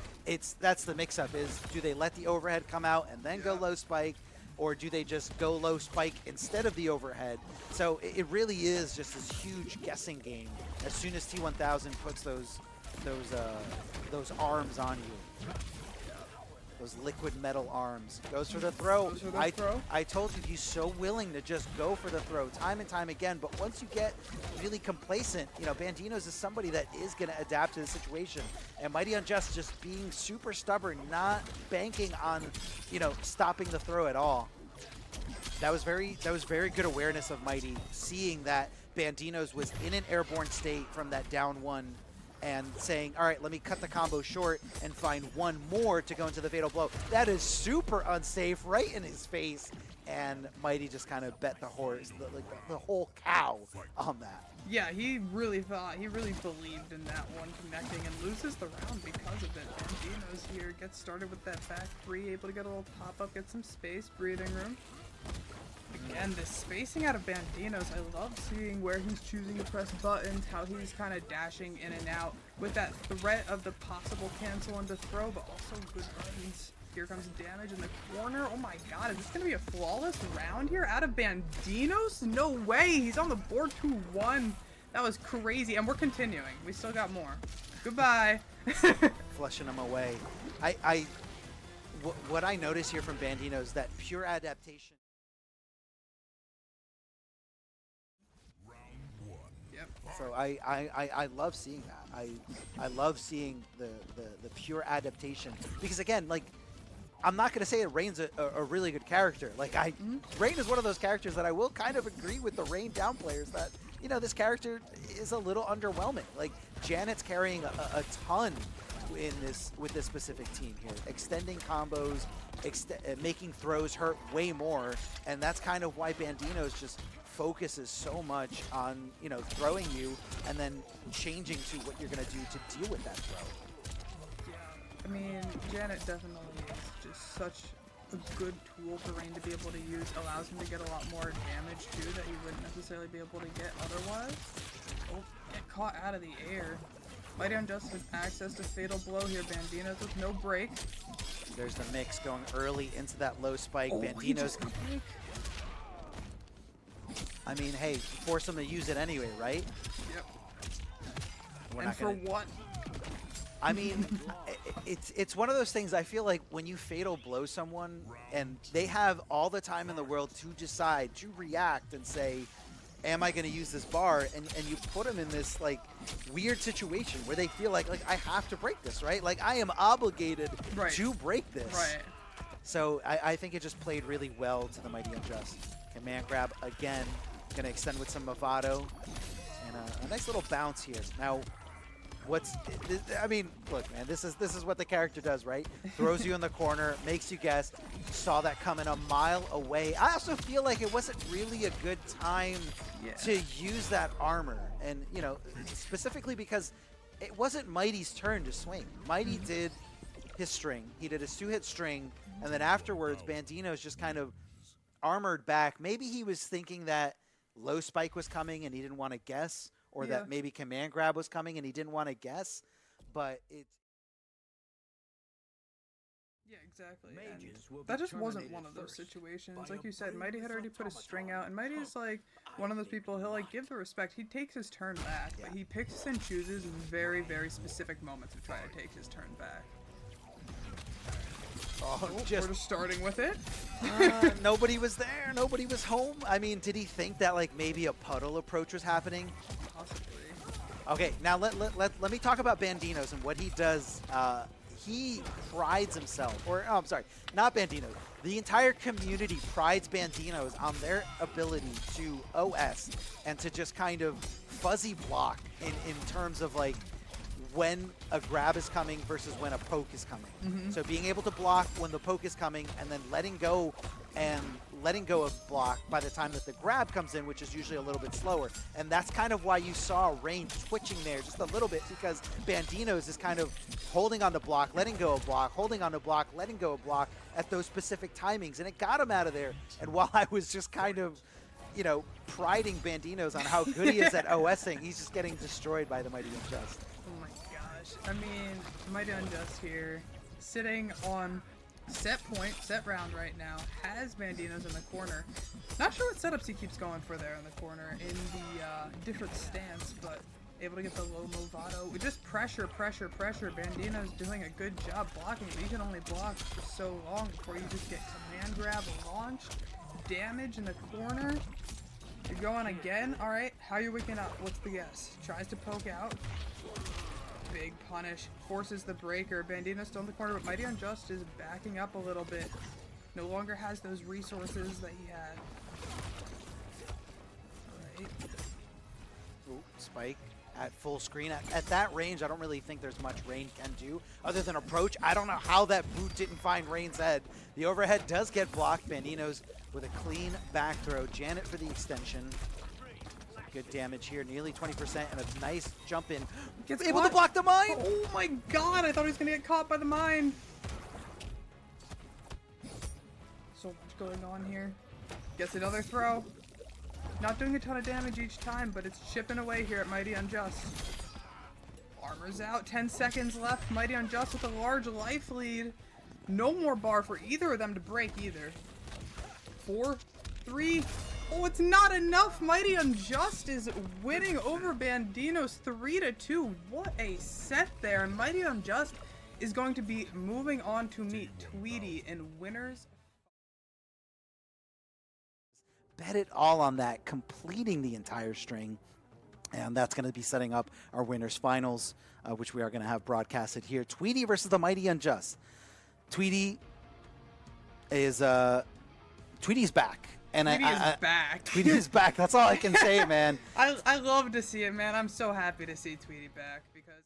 that's the mix-up is do they let the overhead come out and then go low spike, or do they just go low spike instead of the overhead? So it really is just this huge guessing game. As soon as T1000 puts those arms on you. Those liquid metal arms. Goes for the throw. Goes for the throw. I told you he's so willing to just go for the throw time and time again, but once you get really complacent, you know, bandinoz is somebody that is going to adapt to the situation. And Mighty Unjust just being super stubborn, not banking on, you know, stopping the throw at all. That was very good awareness of Mighty, seeing that bandinoz was in an airborne state from that down one and saying, all right, let me cut the combo short and find one more to go into the fatal blow. That is super unsafe, right in his face. And Mighty just kind of bet the horse, the whole cow on that. Yeah, he really believed in that one connecting and loses the round because of it. bandinoz here gets started with that back three, able to get a little pop-up, get some space, breathing room. Again, the spacing out of bandinoz, I love seeing where he's choosing to press buttons, how he's kind of dashing in and out with that threat of the possible cancel into throw, but also good buttons. Here comes damage in the corner. Oh my god, is this going to be a flawless round here out of bandinoz? No way, he's on the board 2-1. That was crazy, and we're continuing. We still got more. Goodbye. Flushing him away. What I notice here from bandinoz, that pure adaptation. Yep. So I love seeing that. I love seeing the pure adaptation because again, like, I'm not gonna say that Rain's a really good character. Like Rain is one of those characters that I will kind of agree with the Rain down players that, you know, this character is a little underwhelming. Like Janet's carrying a ton with this specific team here, extending combos, making throws hurt way more, and that's kind of why bandinoz just focuses so much on, you know, throwing you and then changing to what you're going to do to deal with that throw. Yeah, I mean, Janet definitely is just such a good tool for Rain to be able to use. Allows him to get a lot more damage too that he wouldn't necessarily be able to get otherwise. Oh, get caught out of the air. Mighty Unjust has access to fatal blow here. bandinoz with no break. There's the mix going early into that low spike. Oh, he bandinoz. just got break. I mean, hey, force them to use it anyway, right? Yep. We're And not for gonna, what? I mean, it's one of those things. I feel like when you fatal blow someone and they have all the time in the world to decide, to react and say, am I going to use this bar? And you put them in this like weird situation where they feel like I have to break this, right? Like I am obligated Right. to break this. Right. So I think it just played really well to the Mighty Unjust. Command grab again. Going to extend with some Movado. And a nice little bounce here. Now, I mean, look, man, this is what the character does, right? Throws you in the corner, makes you guess. Saw that coming a mile away. I also feel like it wasn't really a good time to use that armor. And, you know, specifically because it wasn't Mighty's turn to swing. Mighty did his string. He did his 2-hit string. And then afterwards, bandinoz just kind of armored back. Maybe he was thinking that low spike was coming and he didn't want to guess, or that maybe command grab was coming and he didn't want to guess, but it. Yeah, exactly. Mages will be That just wasn't terminated one of those first situations. by Like a you said, Mighty had already put his string out, and Mighty is Komp. like one of those people, he'll like give the respect. He takes his turn back, but he picks and chooses in very, very specific moments to try to take his turn back. Oh, We're just starting with it. Nobody was there. Nobody was home. I mean, did he think that like maybe a puddle approach was happening? Possibly. Okay, now let me talk about bandinoz and what he does. He prides himself, or oh, I'm sorry, not bandinoz. The entire community prides bandinoz on their ability to OS and to just kind of fuzzy block in terms of like when a grab is coming versus when a poke is coming. So being able to block when the poke is coming and then letting go of block by the time that the grab comes in, which is usually a little bit slower. And that's kind of why you saw Rain twitching there just a little bit, because bandinoz is kind of holding on to block, letting go of block, holding on to block, letting go of block at those specific timings. And it got him out of there. And while I was just kind of you know, priding bandinoz on how good he is at OSing. He's just getting destroyed by the Mighty Unjust. Oh my gosh. I mean, Mighty Unjust here, sitting on set point, set round right now, has bandinoz in the corner. Not sure what setups he keeps going for there in the corner in the different stance, but able to get the low Movado. Just pressure, pressure, pressure. Bandinoz doing a good job blocking, but you can only block for so long before you just get command grab launched. Damage in the corner. You're going again. All right, how you waking up? What's the guess? Tries to poke out. Big punish. Forces the breaker. Bandinoz still in the corner, but Mighty Unjust is backing up a little bit. No longer has those resources that he had. All right. Ooh, spike at full screen. At that range, I don't really think there's much Rain can do other than approach. I don't know how that boot didn't find Rain's head. The overhead does get blocked. bandinoz with a clean back throw. Janet for the extension. Good damage here, nearly 20%, and a nice jump in. Gets able caught. to block the mine! Oh my god, I thought he was going to get caught by the mine. So much going on here. Gets another throw. Not doing a ton of damage each time, but it's chipping away here at Mighty Unjust. Armor's out, 10 seconds left. Mighty Unjust with a large life lead. No more bar for either of them to break either. 4, 3. Oh, it's not enough. Mighty Unjust is winning over bandinoz 3-2. What a set there. And Mighty Unjust is going to be moving on to meet Tweedy in winners. Bet it all on that, completing the entire string. And that's going to be setting up our winners finals, which we are going to have broadcasted here. Tweedy versus the Mighty Unjust. Tweedy is Tweedy's back. And Tweedy is back. Tweedy is back. That's all I can say, man. I love to see it, man. I'm so happy to see Tweedy back because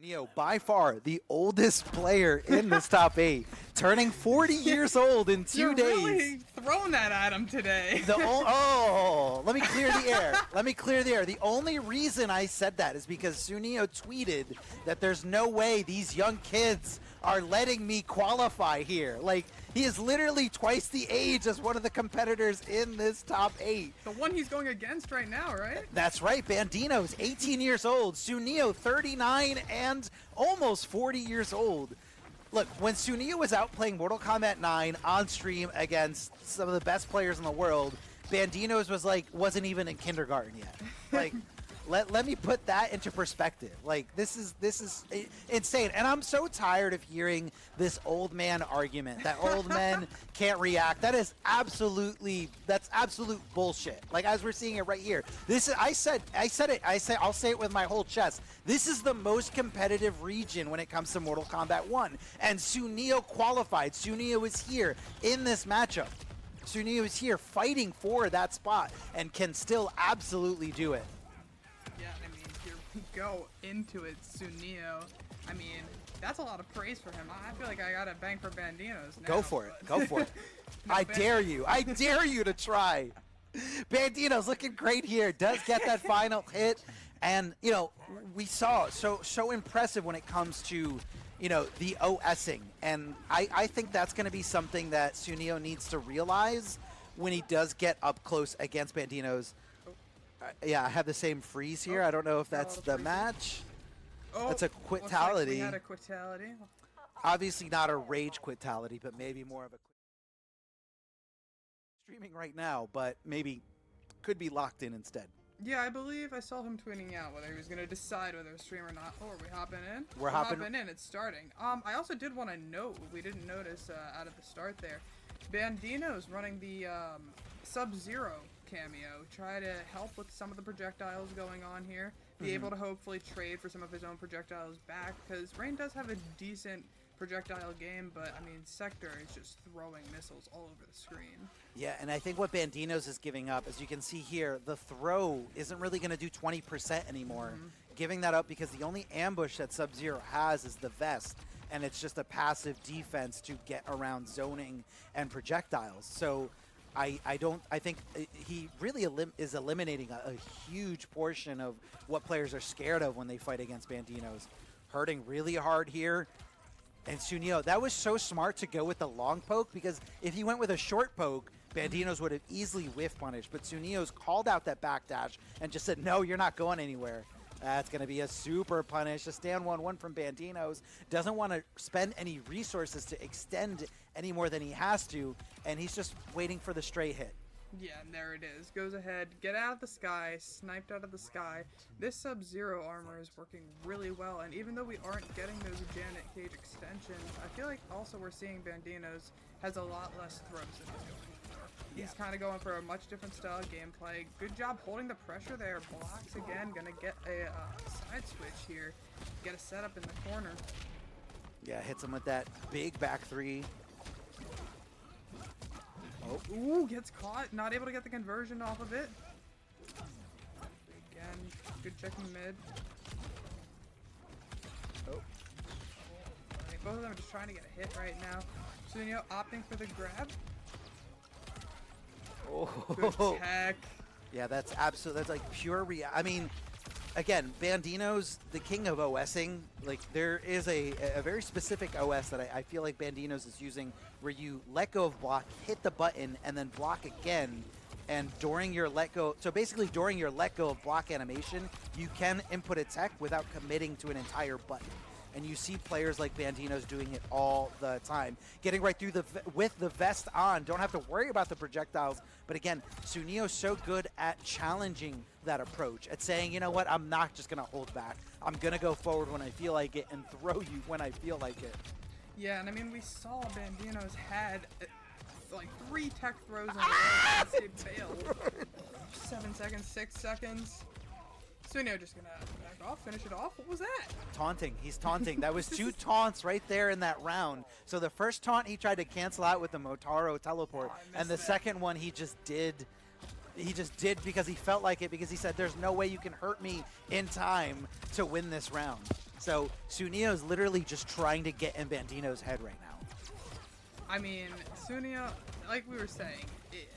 sooneo, by far the oldest player in this top 8, turning 40 years old in 2 You're days. really throwing that at him today. Let me clear the air. Let me clear the air. The only reason I said that is because sooneo tweeted that there's no way these young kids are letting me qualify here. Like, he is literally twice the age as one of the competitors in this top 8. The one he's going against right now, right? That's right. bandinoz, 18 years old. sooneo, 39 and almost 40 years old. Look, when sooneo was out playing Mortal Kombat 9 on stream against some of the best players in the world, bandinoz wasn't even in kindergarten yet. Like, let me put that into perspective. Like, this is insane. And I'm so tired of hearing this old man argument that old men can't react. That's absolute bullshit. Like, as we're seeing it right here. I'll say it with my whole chest. This is the most competitive region when it comes to Mortal Kombat 1. And sooneo qualified. sooneo is here in this matchup. sooneo is here fighting for that spot and can still absolutely do it. Yeah, I mean, here we go into it, sooneo. I mean, that's a lot of praise for him. I feel like I gotta bang for bandinoz now. Go for it. Go for it. I dare you. I dare you to try. bandinoz looking great here. Does get that final hit. And, you know, we saw so impressive when it comes to, you know, the OSing. And I think that's going to be something that sooneo needs to realize when he does get up close against bandinoz. Yeah, I have the same freeze here. I don't know if that's the match. Oh, That's a quitality. we had a quitality. Obviously not a rage quitality, but maybe more of a streaming right now, but maybe could be locked in instead. Yeah, I believe I saw him tweeting out whether he was going to decide whether to stream or not. Oh, are we hopping in? We're hopping in. It's starting. I also did want to note, we didn't notice out at the start there, bandinoz running the Sub-Zero cameo. Try to help with some of the projectiles going on here. Be able to hopefully trade for some of his own projectiles back, because Rain does have a decent projectile game, but I mean, Sector is just throwing missiles all over the screen. Yeah, and I think what bandinoz is giving up, as you can see here, the throw isn't really going to do 20% anymore. Giving that up because the only ambush that Sub-Zero has is the vest, and it's just a passive defense to get around zoning and projectiles. So I think he really is eliminating a huge portion of what players are scared of when they fight against bandinoz. Hurting really hard here. And Sooneo, that was so smart to go with the long poke, because if he went with a short poke, bandinoz would have easily whiff punished. But Suneo's called out that backdash and just said, no, you're not going anywhere. That's going to be a super punish. A stand 1-1 from bandinoz. Doesn't want to spend any resources to extend any more than he has to, and he's just waiting for the stray hit. Yeah, and there it is. Goes ahead, get out of the sky, sniped out of the sky. This Sub-Zero armor is working really well, and even though we aren't getting those Janet Cage extensions, I feel like also we're seeing bandinoz has a lot less throws than he's going for. He's kind of going for a much different style of gameplay. Good job holding the pressure there. Blocks again, gonna get a side switch here. Get a setup in the corner. Yeah, hits him with that big back three. Oh, ooh, gets caught. Not able to get the conversion off of it. Again, good checking mid. Oh. Okay, both of them are just trying to get a hit right now. Sooneo opting for the grab. Good Oh. tech. Yeah, that's absolutely, that's like pure I mean, again, bandinoz, the king of OSing, like there is a very specific OS that I feel like bandinoz is using, where you let go of block, hit the button, and then block again. And during your let go, so basically during your let go of block animation, you can input a tech without committing to an entire button. And you see players like bandinoz doing it all the time. Getting right through with the vest on, don't have to worry about the projectiles. But again, Suneo's so good at challenging that approach, at saying, you know what, I'm not just gonna hold back. I'm gonna go forward when I feel like it and throw you when I feel like it. Yeah, and I mean, we saw bandinoz had like 3 tech throws in a row and it failed. 7 seconds, 6 seconds. Sooneo just gonna back off, finish it off. What was that? Taunting. He's taunting. That was 2 taunts right there in that round. So the first taunt he tried to cancel out with the Motaro teleport, and the second one he just did. He just did because he felt like it, because he said, there's no way you can hurt me in time to win this round. So Sooneo is literally just trying to get in bandinoz head right now. I mean, Sooneo, like we were saying,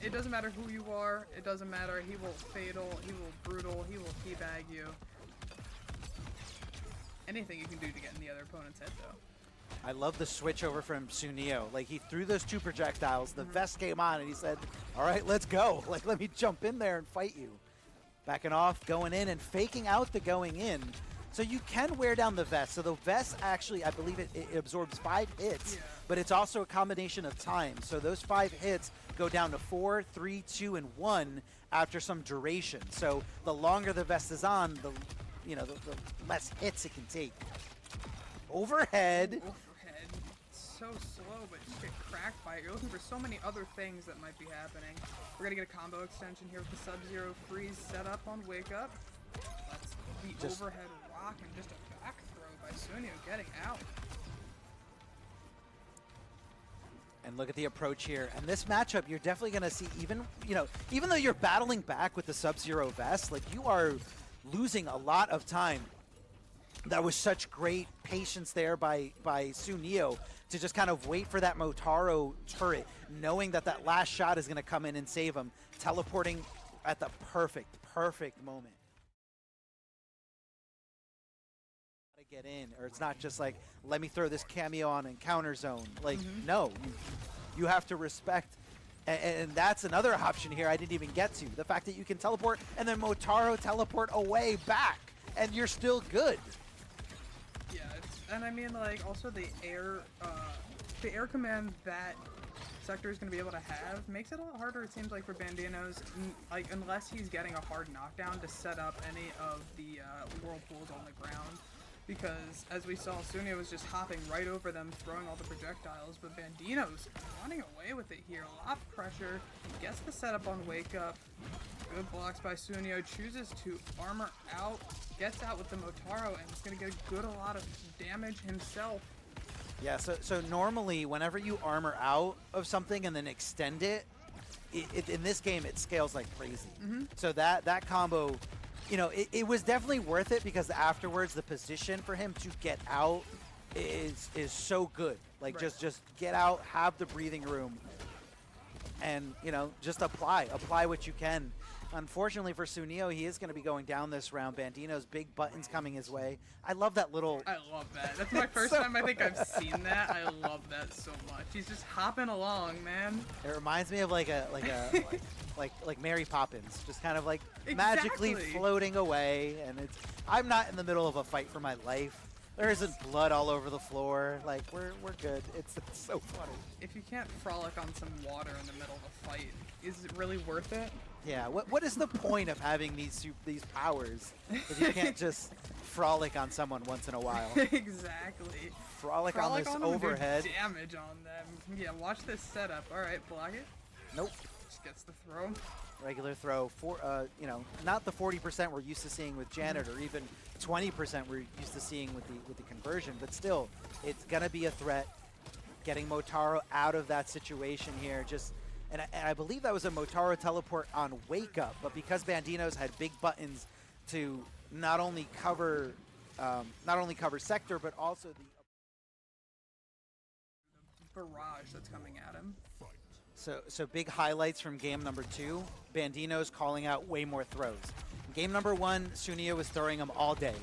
it doesn't matter who you are, it doesn't matter, he will fatal, he will brutal, he will teabag you. Anything you can do to get in the other opponent's head, though. I love the switch over from Sooneo. Like, he threw those 2 projectiles, the vest came on, and he said, all right, let's go. Like, let me jump in there and fight you. Backing off, going in, and faking out the going in. So you can wear down the vest. So the vest actually, I believe it absorbs 5 hits, but it's also a combination of time. So those 5 hits go down to 4, 3, 2, and 1 after some duration. So the longer the vest is on, the less hits it can take. Overhead. Overhead. So slow, but just get cracked by it. You're looking for so many other things that might be happening. We're gonna get a combo extension here with the Sub-Zero freeze set up on Wake Up. That's the overhead rock and just a back throw by Sooneo getting out. And look at the approach here. And this matchup, you're definitely going to see, even though you're battling back with the Sub-Zero vest, like, you are losing a lot of time. That was such great patience there by Sooneo to just kind of wait for that Motaro turret, knowing that that last shot is going to come in and save him, teleporting at the perfect moment. Get in, or it's not just like, let me throw this cameo on and counter zone. Like, no, you have to respect, and that's another option here I didn't even get to. The fact that you can teleport and then Motaro teleport away back, and you're still good. Yeah, and I mean, like, also the air command that Sector is going to be able to have makes it a lot harder, it seems like, for bandinoz, like, unless he's getting a hard knockdown to set up any of the whirlpools on the ground. Because, as we saw, Sooneo was just hopping right over them, throwing all the projectiles, but bandinoz running away with it here. A lot of pressure, gets the setup on Wake Up. Good blocks by Sooneo, chooses to armor out, gets out with the Motaro, and is going to get a lot of damage himself. Yeah, so normally, whenever you armor out of something and then extend it, in this game, it scales like crazy. So that combo... it was definitely worth it, because afterwards the position for him to get out is so good. Like, just get out, have the breathing room. and, you know, just apply what you can. Unfortunately for Sooneo, he is going to be going down this round. Bandino's big buttons coming his way. I love that little... I love that. That's my first time I think I've seen that. I love that so much. He's just hopping along, man. It reminds me of like Mary Poppins, just kind of like magically floating away. And it's, I'm not in the middle of a fight for my life. There isn't blood all over the floor. Like, we're good. It's so funny. If you can't frolic on some water in the middle of a fight, is it really worth it? Yeah. What is the point of having these powers if you can't just frolic on someone once in a while? Exactly. Frolic on this overhead. Do damage on them. Yeah. Watch this setup. All right. Block it. Nope. Just gets the throw. Regular throw for you know, not the 40% we're used to seeing with Janet, or even 20% we're used to seeing with the conversion, but still, it's gonna be a threat. Getting Motaro out of that situation here, just and I believe that was a Motaro teleport on Wake Up, but because bandinoz had big buttons to not only cover sector, but also the barrage that's coming at him. So big highlights from game number 2. bandinoz calling out way more throws. Game number 1, Sooneo was throwing them all day,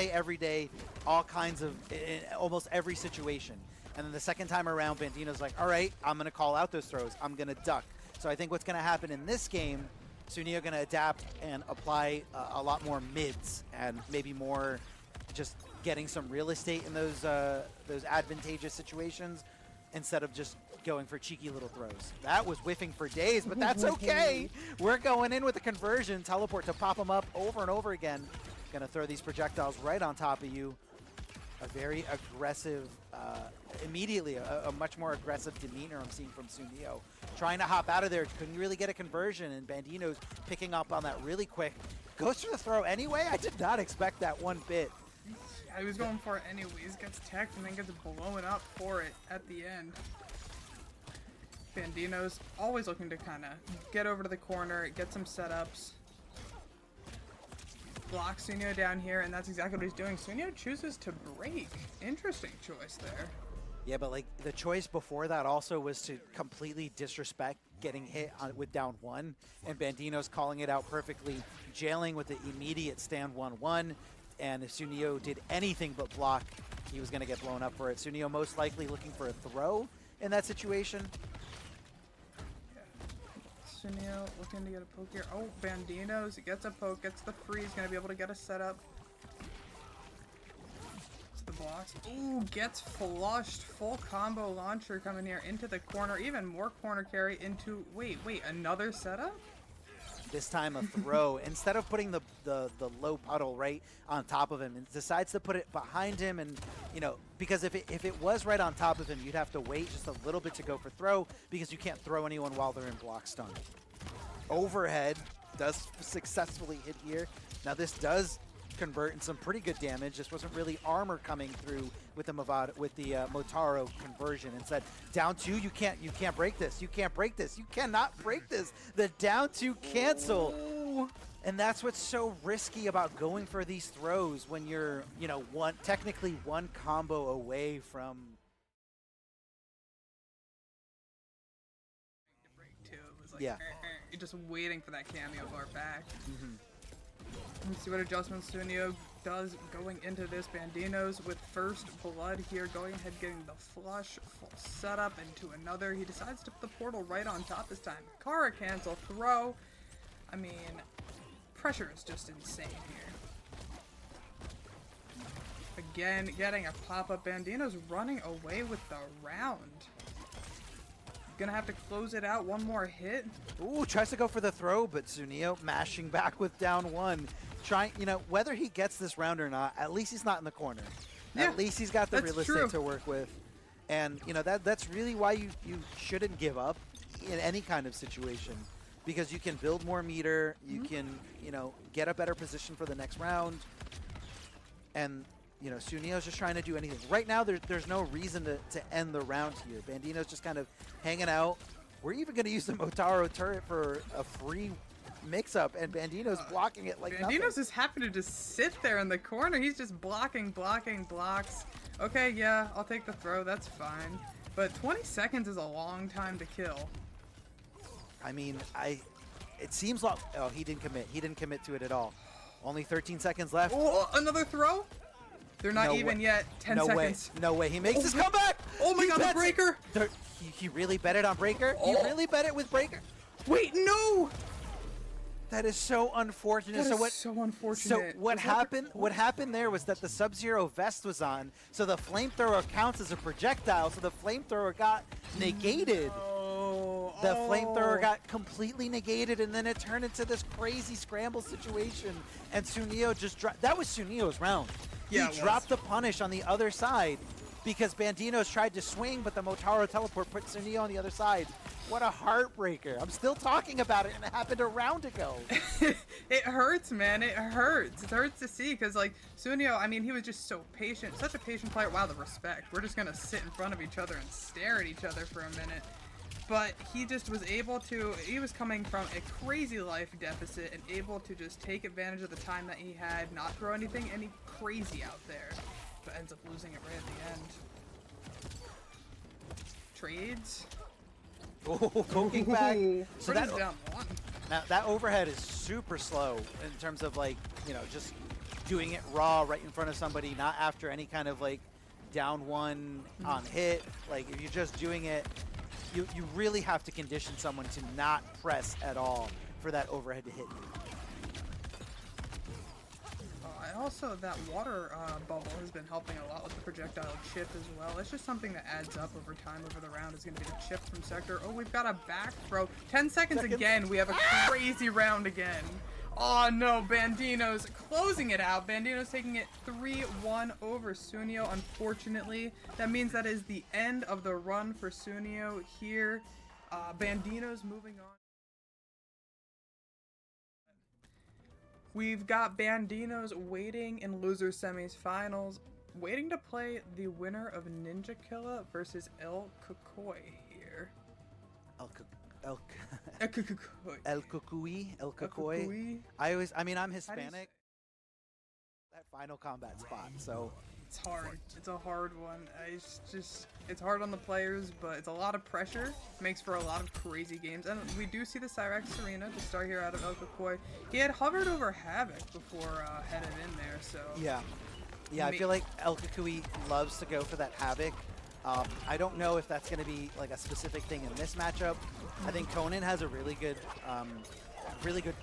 every day, all kinds of, in almost every situation. And then the second time around, bandinoz like, all right, I'm gonna call out those throws. I'm gonna duck. So I think what's gonna happen in this game, Sooneo gonna adapt and apply a lot more mids and maybe more just getting some real estate in those advantageous situations instead of just going for cheeky little throws. That was whiffing for days, but that's okay. We're going in with a conversion, teleport to pop them up over and over again. Gonna throw these projectiles right on top of you. A very aggressive, immediately a much more aggressive demeanor I'm seeing from Sooneo. Trying to hop out of there, couldn't really get a conversion, and bandinoz picking up on that really quick. Goes for the throw anyway? I did not expect that one bit. Yeah, he was going for it anyways, gets teched and then gets blown up for it at the end. bandinoz always looking to kind of get over to the corner, get some setups. Block Sooneo down here, and that's exactly what he's doing. Sooneo chooses to break. Interesting choice there. Yeah, but like the choice before that also was to completely disrespect getting hit with down 1, and bandinoz calling it out perfectly, jailing with the immediate stand 1-1, and if Sooneo did anything but block, he was going to get blown up for it. Sooneo most likely looking for a throw in that situation. Sooneo looking to get a poke here. Oh, bandinoz gets a poke, gets the freeze, gonna be able to get a setup. It's the blocks. Ooh, gets flushed. Full combo launcher coming here into the corner. Even more corner carry into. Wait, another setup? This time a throw. Instead of putting the low puddle right on top of him, it decides to put it behind him, and you know, because if it was right on top of him, you'd have to wait just a little bit to go for throw, because you can't throw anyone while they're in block stun. Overhead does successfully hit here. Now this does convert in some pretty good damage. This wasn't really armor coming through with the Motaro conversion. Instead, down 2, you can't break this. You can't break this. You cannot break this. The down 2 cancel. Ooh. And that's what's so risky about going for these throws when you're, you know, technically one combo away from Yeah. You're just waiting for that cameo bar back. Let's see what adjustments Sooneo does going into this. bandinoz with first blood here, going ahead getting the flush, full setup into another. He decides to put the portal right on top this time. Kara cancel, throw. I mean, pressure is just insane here. Again, getting a pop-up. bandinoz running away with the round. Gonna have to close it out. One more hit. Ooh, tries to go for the throw, but Sooneo mashing back with down 1. Trying, you know, whether he gets this round or not, at least he's not in the corner. Yeah, at least he's got the real estate to work with. And, you know, that's really why you shouldn't give up in any kind of situation. Because you can build more meter, you can, you know, get a better position for the next round. And, you know, Suneo's just trying to do anything. Right now, there's no reason to end the round here. bandinoz just kind of hanging out. We're even going to use the Motaro turret for a free mix-up, and bandinoz blocking it like nothing. bandinoz is happy to just sit there in the corner. He's just blocking blocks. Okay, yeah, I'll take the throw. That's fine. But 20 seconds is a long time to kill. I mean, it seems like, oh, he didn't commit. He didn't commit to it at all. Only 13 seconds left. Oh, another throw? They're not No even way. yet. 10 No seconds. way. No way. He makes his comeback. Oh my He god, the bets it. breaker! He really bet it on breaker? He Oh. really bet it with breaker? Wait, no! That is so unfortunate. That is so unfortunate. So what Was that happened? What happened there was that the Sub-Zero vest was on, so the flamethrower counts as a projectile. So the flamethrower got negated. Oh, The flamethrower got completely negated, and then it turned into this crazy scramble situation. And Sooneo just dropped. That was Suneo's round. Yeah, He it dropped the punish on the other side because Bandinoz tried to swing, but the Motaro teleport put Sooneo on the other side. What a heartbreaker. I'm still talking about it, and it happened a round ago. It hurts, man. It hurts. It hurts to see because, like, Sooneo, I mean, he was just so patient. Such a patient player. Wow, the respect. We're just going to sit in front of each other and stare at each other for a minute. But he just was able to, he was coming from a crazy life deficit and able to just take advantage of the time that he had, not throw anything any crazy out there. But ends up losing it right at the end. Trades. Oh, poking back. So Freddy's that, down one. now, that overhead is super slow in terms of, like, you know, just doing it raw right in front of somebody, not after any kind of, like, down one on hit. Like, if you're just doing it, you really have to condition someone to not press at all for that overhead to hit you. And also, that water bubble has been helping a lot with the projectile chip as well. It's just something that adds up over time over the round. Is going to be the chip from Sector. Oh, we've got a back throw. 10 seconds again. We have a crazy round again. Oh no, Bandinoz closing it out. Bandinoz taking it 3-1 over Sooneo. Unfortunately, that means that is the end of the run for Sooneo here. Bandinoz moving on. We've got Bandinoz waiting in loser semis finals, waiting to play the winner of Ninjakilla versus elcucuy here. Elcucuy. I mean, I'm Hispanic. That final combat spot, so it's hard. It's a hard one. It's hard on the players, but it's a lot of pressure. Makes for a lot of crazy games. And we do see the Cyrax Arena to start here out of elcucuy. He had hovered over Havoc before headed in there, so yeah. I feel like elcucuy loves to go for that Havoc. I don't know if that's going to be like a specific thing in this matchup. I think Conan has a really good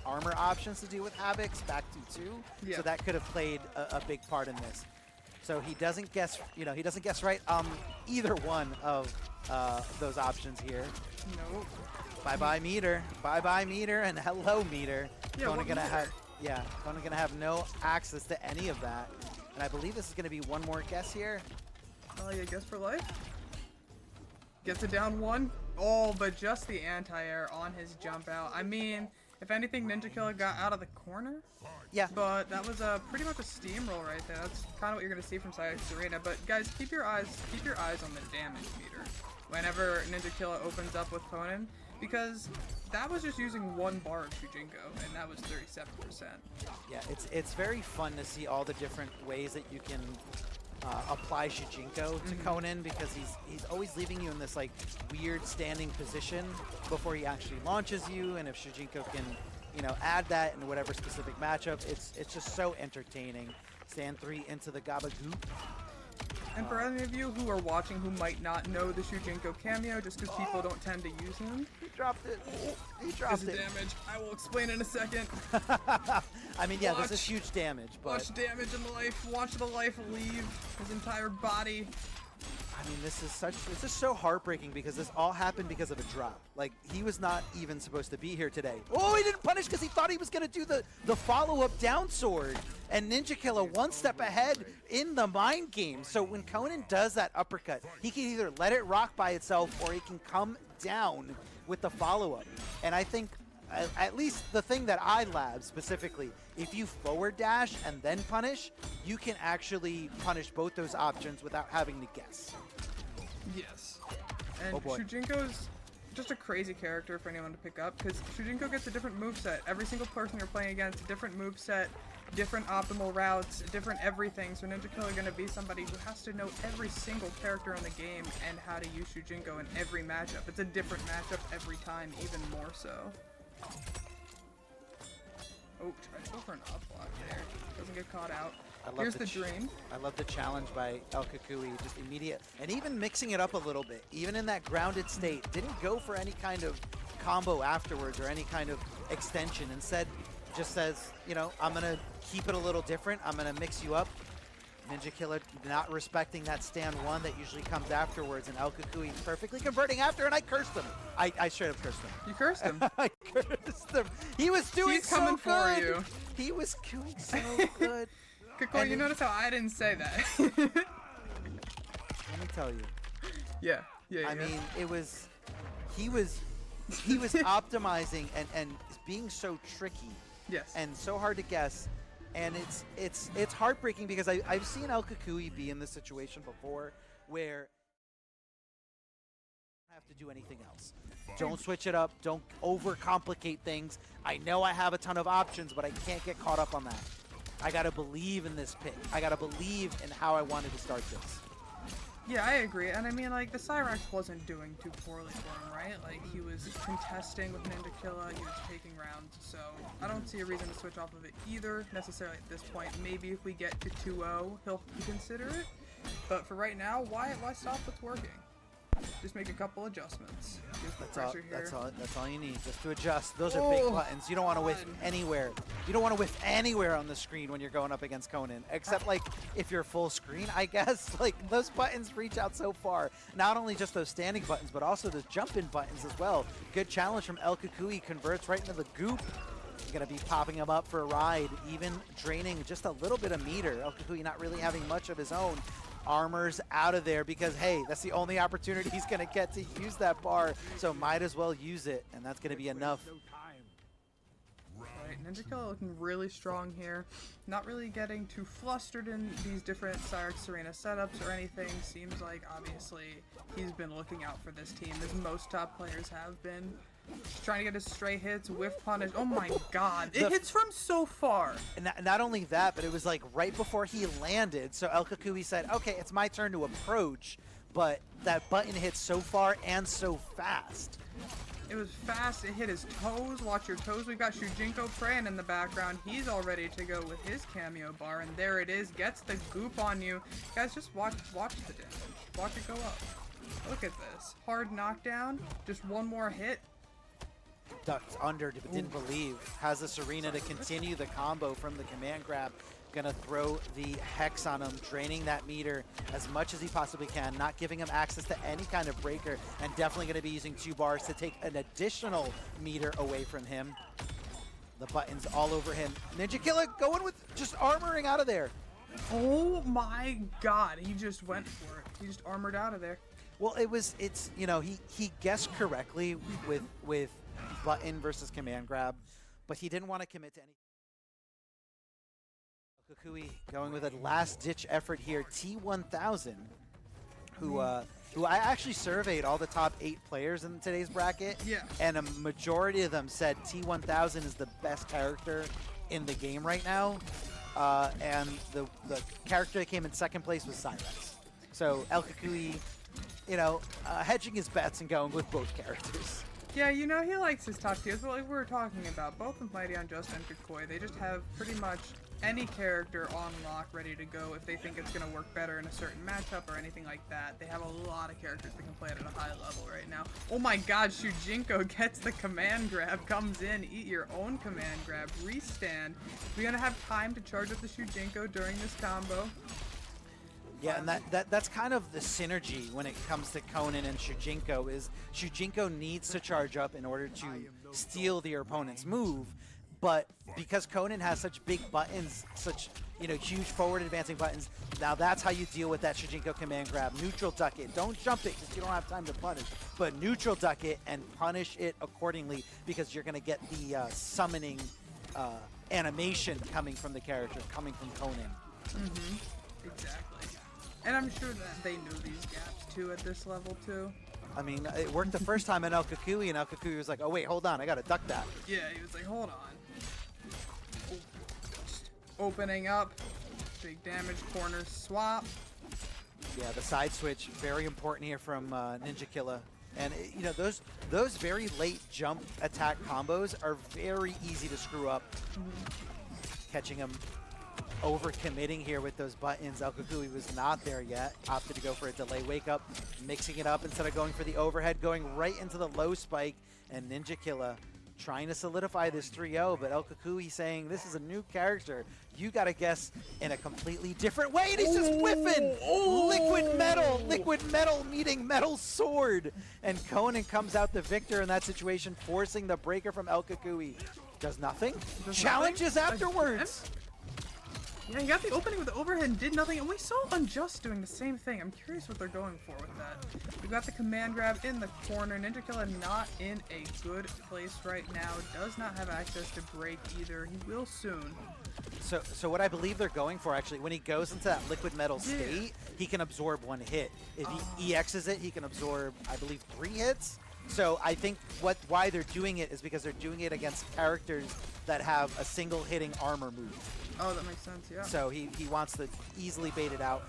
armor options to do with Havocs back to 2, so that could have played a big part in this. So he doesn't guess, he doesn't guess right either one of those options here. Nope. Bye-bye meter, and hello meter. Yeah, Conan gonna have no access to any of that. And I believe this is gonna be one more guess here. Oh yeah, guess for life. Gets it down one. Oh, but just the anti-air on his jump out. I mean, if anything, Ninjakilla got out of the corner. Yeah. But that was pretty much a steamroll right there. That's kind of what you're gonna see from Cyrax Arena. But guys, keep your eyes on the damage meter whenever Ninjakilla opens up with Conan, because that was just using 1 bar of Shujinko, and that was 37%. Yeah, it's very fun to see all the different ways that you can apply Shujinko to Conan, because he's always leaving you in this like weird standing position before he actually launches you, and if Shujinko can add that in whatever specific matchup, it's just so entertaining. Stand 3 into the Gabagoop. And for any of you who are watching who might not know the Shujinko cameo, just because people don't tend to use him. He dropped it. He dropped it. Damage. I will explain in a second. I mean, yeah, this is huge damage, but watch damage in life. Watch the life leave his entire body. I mean, this is so heartbreaking, because this all happened because of a drop. Like, he was not even supposed to be here today. Oh, he didn't punish because he thought he was going to do the follow-up down sword. And Ninjakilla 1 step ahead in the mind game. So when Conan does that uppercut, he can either let it rock by itself, or he can come down with the follow-up. And I think, at least the thing that I lab specifically, if you forward dash and then punish, you can actually punish both those options without having to guess. Yes. And Oh boy. Shujinko's just a crazy character for anyone to pick up, because Shujinko gets a different moveset. Every single person you're playing against, a different moveset. different optimal routes, different everything. So Ninjakilla are going to be somebody who has to know every single character in the game and how to use Shujinko in every matchup. It's a different matchup every time, even more so. Oh, try to go for an up block there. Doesn't get caught out. Here's the dream. I love the challenge by elcucuy, just immediate, and even mixing it up a little bit, even in that grounded state, didn't go for any kind of combo afterwards or any kind of extension. Instead, just says, you know, I'm gonna keep it a little different. I'm gonna mix you up. Ninjakilla not respecting that stand one that usually comes afterwards, and elcucuy perfectly converting after, and I cursed him. I straight up cursed him. You cursed him. I cursed him. He was doing He's so coming good. for you. He was doing so good. Kakoi, you notice how I didn't say that. Let me tell you. Yeah. I mean, he was optimizing and being so tricky. Yes. And so hard to guess. And it's heartbreaking because I've seen elcucuy be in this situation before where you don't have to do anything else. Don't switch it up. Don't overcomplicate things. I know I have a ton of options, but I can't get caught up on that. I gotta believe in this pick. I gotta believe in how I wanted to start this. Yeah, I agree. And I mean, like, the Cyrax wasn't doing too poorly for him, right? Like, he was contesting with Ninjakilla, he was taking rounds, so I don't see a reason to switch off of it either, necessarily at this point. Maybe if we get to 2-0, he'll consider it. But for right now, why stop what's working? Just make a couple adjustments. That's all you need, just to adjust. Those are big buttons. You don't want to whiff anywhere. You don't want to whiff anywhere on the screen when you're going up against Conan, except like if you're full screen, I guess. Like those buttons reach out so far. Not only just those standing buttons, but also those jump-in buttons as well. Good challenge from elcucuy, converts right into the goop. You're going to be popping him up for a ride, even draining just a little bit of meter. elcucuy not really having much of his own. Armor's out of there because, hey, that's the only opportunity he's going to get to use that bar, so might as well use it, and that's going to be enough. Right, Ninjakilla looking really strong here. Not really getting too flustered in these different Cyrax Serena setups or anything. Seems like, obviously, he's been looking out for this team, as most top players have been. Just trying to get his stray hits, whiff punish. Oh my god, it hits from so far. And not only that, but it was like right before he landed, so elcucuy said, okay, it's my turn to approach, but that button hit so far and so fast. It was fast, it hit his toes. Watch your toes. We got Shujinko praying in the background. He's all ready to go with his cameo bar, and there it is. Gets the goop on you. Guys, just watch the damage. Watch it go up. Look at this. Hard knockdown. Just one more hit. Ducked under, but didn't believe. Has the Serena to continue the combo from the command grab. Gonna throw the Hex on him, draining that meter as much as he possibly can, not giving him access to any kind of breaker, and definitely gonna be using 2 bars to take an additional meter away from him. The buttons all over him. Ninjakilla going with just armoring out of there. Oh my god, he just went for it. He just armored out of there. Well, it's you know, he guessed correctly with button versus command grab, but he didn't want to commit to anything. elcucuy going with a last-ditch effort here. T1000, who I actually surveyed all the top 8 players in today's bracket, yeah, and a majority of them said T1000 is the best character in the game right now, and the character that came in second place was Cyrax. So elcucuy, you know, hedging his bets and going with both characters. Yeah, you know, he likes his top tiers, but like we were talking about, both themightyunjust and Kakoi, they just have pretty much any character on lock ready to go if they think it's going to work better in a certain matchup or anything like that. They have a lot of characters that can play it at a high level right now. Oh my god, Shujinko gets the command grab, comes in, eat your own command grab, restand. We're going to have time to charge up the Shujinko during this combo. Yeah, and that's kind of the synergy when it comes to Conan and Shujinko, is Shujinko needs to charge up in order to steal their opponent's move, but because Conan has such big buttons, such, you know, huge forward advancing buttons, now that's how you deal with that Shujinko command grab. Neutral duck it. Don't jump it because you don't have time to punish, but neutral duck it and punish it accordingly because you're going to get the summoning animation coming from the character, coming from Conan. Mm-hmm. Exactly. And I'm sure that they knew these gaps too at this level too. I mean, it worked the first time in elcucuy, and elcucuy was like, oh wait, hold on, I gotta duck that. Yeah, he was like, hold on. opening up. Big damage corner swap. Yeah, the side switch, very important here from Ninjakilla. And you know, those very late jump attack combos are very easy to screw up. Catching him over-committing here with those buttons. Elcucuy was not there yet. Opted to go for a delay wake-up, mixing it up instead of going for the overhead, going right into the low spike. And Ninjakilla trying to solidify this 3-0, but Elcucuy saying, this is a new character. You got to guess in a completely different way. And he's just whiffing! Liquid metal meeting metal sword. And Conan comes out the victor in that situation, forcing the breaker from Elcucuy. Does nothing. Challenges afterwards. Yeah, he got the opening with the overhead and did nothing, and we saw Unjust doing the same thing. I'm curious what they're going for with that. We got the command grab in the corner. Ninjakilla not in a good place right now. Does not have access to break either. He will soon. So what I believe they're going for, actually, when he goes into that liquid metal state, he can absorb 1 hit. If he EXs it, he can absorb, I believe, 3 hits. So I think why they're doing it is because they're doing it against characters that have a single hitting armor move. Oh, that makes sense, yeah. So he wants to easily bait it out.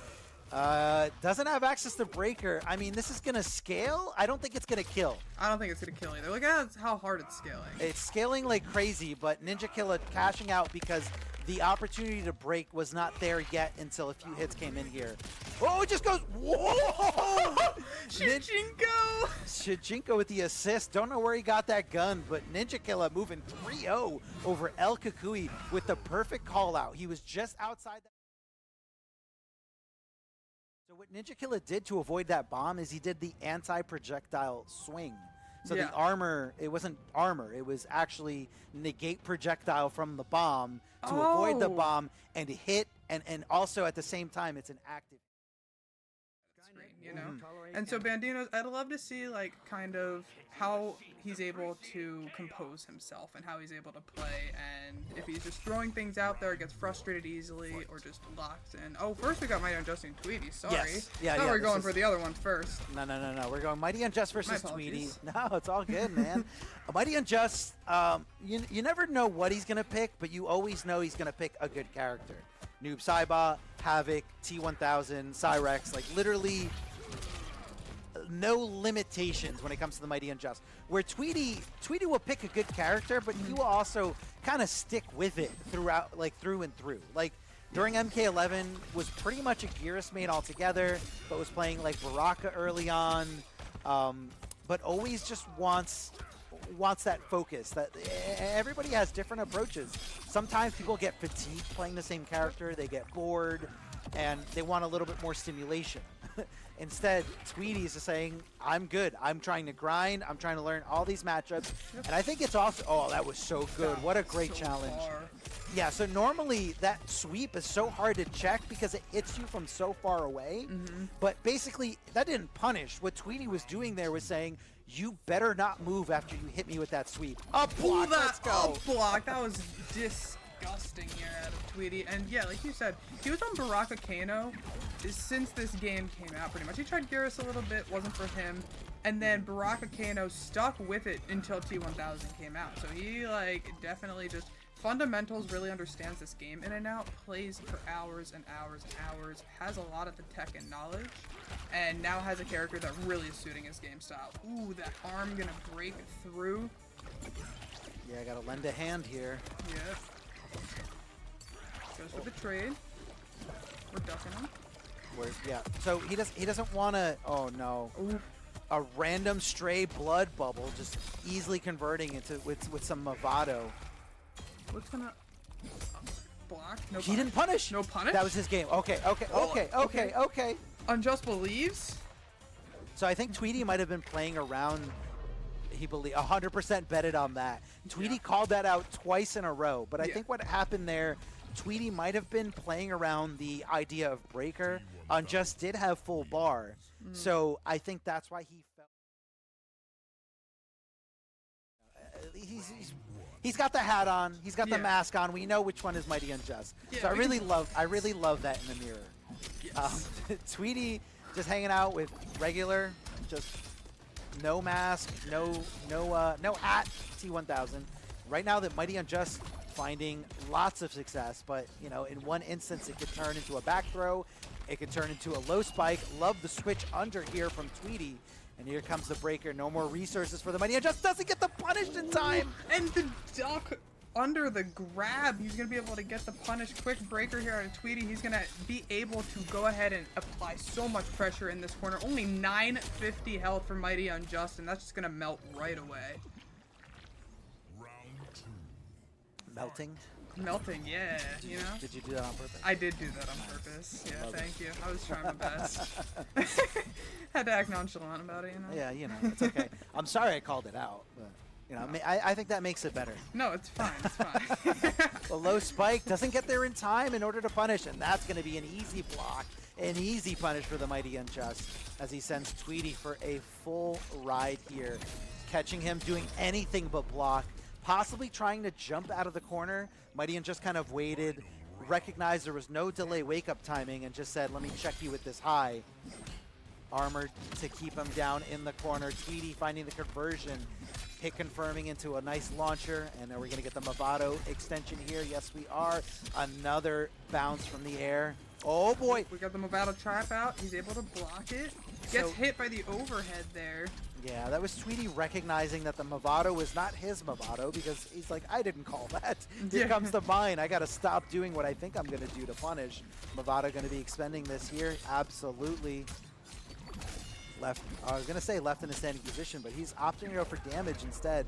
Doesn't have access to breaker. I mean, this is going to scale. I don't think it's going to kill. I don't think it's going to kill either. Look at how hard it's scaling. It's scaling like crazy, but Ninjakilla cashing out because the opportunity to break was not there yet until a few hits came in here. Oh, it just goes, whoa! Shijinko with the assist. Don't know where he got that gun, but Ninjakilla moving 3-0 over Elcucuy with the perfect call out. He was just outside that. So what Ninjakilla did to avoid that bomb is he did the anti-projectile swing. So the armor, it wasn't armor, it was actually negate projectile from the bomb to avoid the bomb and hit, and also at the same time it's an active. You know, and so bandinoz, I'd love to see like kind of how he's able to compose himself and how he's able to play, and if he's just throwing things out there, gets frustrated easily, or just locks in. Oh, first we got MightyUnjust and Tweedy. Sorry, yeah, we're going for the other one first. No, we're going MightyUnjust versus Tweedy. No, it's all good, man. MightyUnjust, you never know what he's gonna pick, but you always know he's gonna pick a good character. Noob Saibot, Havoc, T1000, Cyrex, like literally no limitations when it comes to the MightyUnjust. Where Tweedy will pick a good character, but he will also kind of stick with it throughout, like through and through. Like during MK11 was pretty much a Gearus main altogether, but was playing like Baraka early on, but always just wants that focus. That everybody has different approaches. Sometimes people get fatigued playing the same character, they get bored, and they want a little bit more stimulation. Instead, Tweedy is just saying, I'm good. I'm trying to grind. I'm trying to learn all these matchups. And I think it's also, oh, that was so good. What a great challenge. Yeah, so normally that sweep is so hard to check because it hits you from so far away. But basically, that didn't punish. What Tweedy was doing there was saying, you better not move after you hit me with that sweep. Up block, let's go. Up block, that was disgusting here out of Tweedy. And yeah, like you said, he was on Baraka Kano since this game came out pretty much. He tried Gearus a little bit, wasn't for him. And then Baraka Kano stuck with it until T1000 came out. So he like definitely just fundamentals, really understands this game in and out, plays for hours and hours and hours, has a lot of the tech and knowledge, and now has a character that really is suiting his game style. Ooh, that arm gonna break through. Yeah, I gotta lend a hand here. Yeah. Goes for the trade. We're ducking him. Yeah, so he doesn't want to. Oh no, a random stray blood bubble just easily converting into with some Movado. What's gonna block? No. He didn't punish. No punish. That was his game. Okay. Unjust believes. So I think Tweedy might have been playing around. He believed 100% betted on that. Tweedy called that out twice in a row, but I think what happened there, Tweedy might have been playing around the idea of breaker. Unjust did have full bar, so I think that's why he felt. He's got the hat on. He's got the mask on. We know which one is MightyUnjust. So I really love that in the mirror. Yes. Tweedy just hanging out with regular, just no mask, no hat, T1000. Right now that MightyUnjust finding lots of success, but you know, in one instance it could turn into a back throw, it could turn into a low spike. Love the switch under here from Tweedy, and here comes the breaker. No more resources for the Mighty Unjust, doesn't get the punish in time. And the duck under the grab, he's gonna be able to get the punish. Quick breaker here out of Tweedy. He's gonna be able to go ahead and apply so much pressure in this corner. Only 950 health for Mighty Unjust, and that's just gonna melt right away. Melting. Melting, yeah, you know? Did you do that on purpose? I did do that on purpose. Yeah, Love thank you. I was trying my best. Had to act nonchalant about it, you know? Yeah, you know, it's okay. I'm sorry I called it out, but you know, I think that makes it better. No, it's fine. It's fine. The low spike doesn't get there in time in order to punish, and that's going to be an easy block, an easy punish for the Mighty Unjust as he sends Tweedy for a full ride here, catching him doing anything but block, possibly trying to jump out of the corner. Mighty Unjust kind of waited, recognized there was no delay wake-up timing, and just said, let me check you with this high. Armored to keep him down in the corner. Tweedy finding the conversion. Hit confirming into a nice launcher, and are we going to get the Movado extension here? Yes, we are. Another bounce from the air. Oh boy! We got the Movado trap out. He's able to block it. Gets hit by the overhead there. Yeah, that was Tweedy recognizing that the Movado was not his Movado, because he's like, I didn't call that. Here comes the mine. I got to stop doing what I think I'm going to do to punish. Movado going to be expending this here. Absolutely. Left, I was going to say left in a standing position, but he's opting to go for damage instead.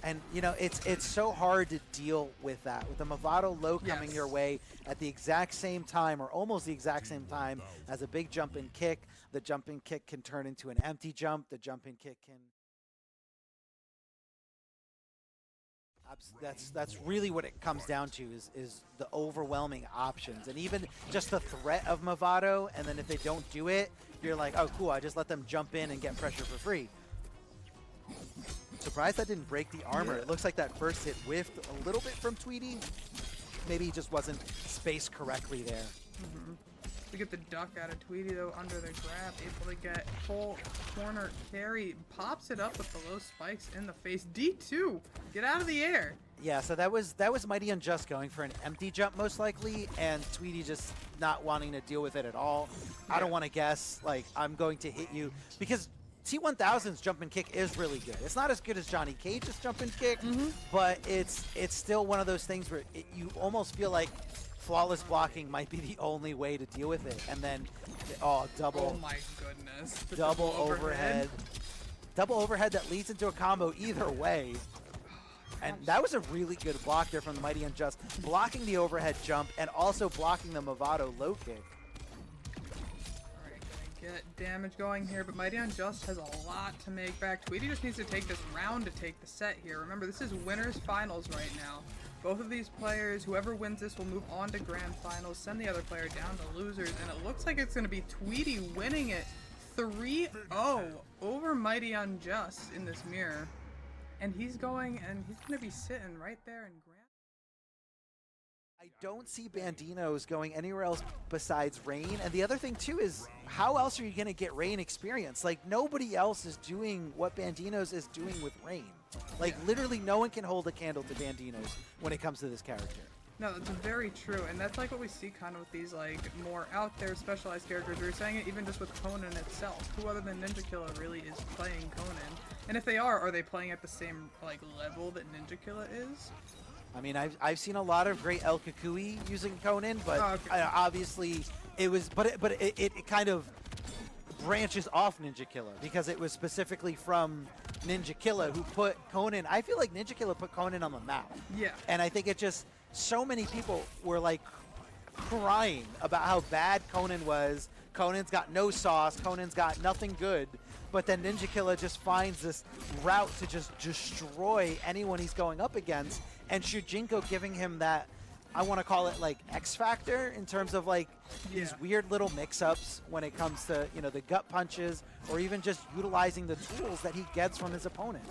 And, you know, it's so hard to deal with that. With the Movado low coming your way at the exact same time, or almost the exact same time, as a big jump and kick. The jump and kick can turn into an empty jump. The jump and kick can... That's really what it comes down to, is the overwhelming options. And even just the threat of Movado, and then if they don't do it, you're like, oh cool, I just let them jump in and get pressure for free. Surprised that didn't break the armor. It looks like that first hit whiffed a little bit from Tweedy. Maybe he just wasn't spaced correctly there. We get the duck out of Tweedy though under the grab, able to get full corner carry, pops it up with the low spikes in the face. D2, get out of the air. Yeah, so that was Mighty Unjust going for an empty jump most likely, and Tweedy just not wanting to deal with it at all. I don't want to guess, like, I'm going to hit you, because T1000's jump and kick is really good. It's not as good as Johnny Cage's jump and kick, but it's still one of those things where you almost feel like flawless blocking might be the only way to deal with it. And then, double. Oh my goodness. The double overhead. Double overhead that leads into a combo either way. And that was a really good block there from the Mighty Unjust, blocking the overhead jump and also blocking the Movado low kick. Alright, gonna get damage going here, but Mighty Unjust has a lot to make back. Tweedy just needs to take this round to take the set here. Remember, this is winners finals right now. Both of these players, whoever wins this, will move on to grand finals, send the other player down to losers, and it looks like it's going to be Tweedy winning it 3-0 over Mighty Unjust in this mirror. And he's going to be sitting right there in grand. I don't see bandinoz going anywhere else besides Rain. And the other thing too is, how else are you going to get Rain experience? Like, nobody else is doing what bandinoz is doing with Rain. Like, literally no one can hold a candle to bandinoz when it comes to this character. No, that's very true, and that's like what we see kind of with these like more out there specialized characters. We were saying it even just with Conan itself. Who other than Ninjakilla really is playing Conan? And if they are they playing at the same like level that Ninjakilla is? I mean, I've seen a lot of great elcucuy using Conan, but obviously it was, but it kind of branches off Ninjakilla because it was specifically from Ninjakilla who put Conan. I feel like Ninjakilla put Conan on the map. Yeah. And I think it just, so many people were like crying about how bad Conan was. Conan's got no sauce. Conan's got nothing good. But then Ninjakilla just finds this route to just destroy anyone he's going up against. And Shujinko giving him that, I want to call it like X factor in terms of like these weird little mix-ups when it comes to, you know, the gut punches or even just utilizing the tools that he gets from his opponent.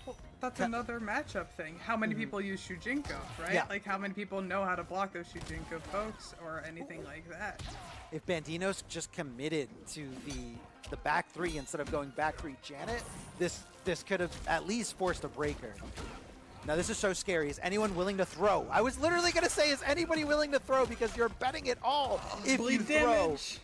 Well, that's another matchup thing. How many people use Shujinko, right? Yeah. Like how many people know how to block those Shujinko folks or anything like that? If bandinoz just committed to the back three instead of going back three Janet, this could have at least forced a breaker. Now this is so scary. Is anyone willing to throw? I was literally gonna say, is anybody willing to throw? Because you're betting it all if you Bleed throw. damage.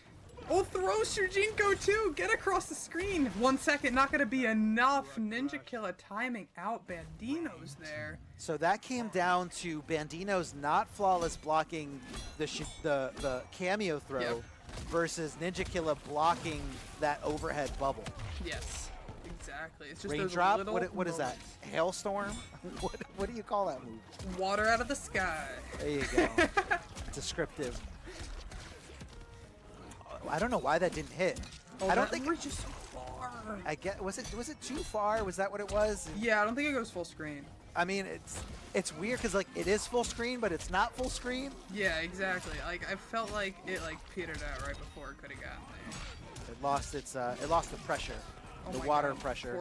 Oh, throw Shujinko too. Get across the screen. 1 second, not gonna be enough. Ninjakilla timing out bandinoz there. So that came down to bandinoz not flawless blocking the cameo throw Yep. versus Ninjakilla blocking that overhead bubble. Yes, exactly. It's just Raindrop? those little What is that? moments. Hailstorm? What do you call that move? Water out of the sky. There you go. Descriptive. I don't know why that didn't hit. Oh, I don't that think reaches so far. I get. Was it too far? Was that what it was? Yeah, I don't think it goes full screen. I mean, it's weird because like it is full screen, but it's not full screen. Yeah, exactly. Like I felt like it like petered out right before it could have gotten there. It lost the pressure, Oh the my water God. pressure.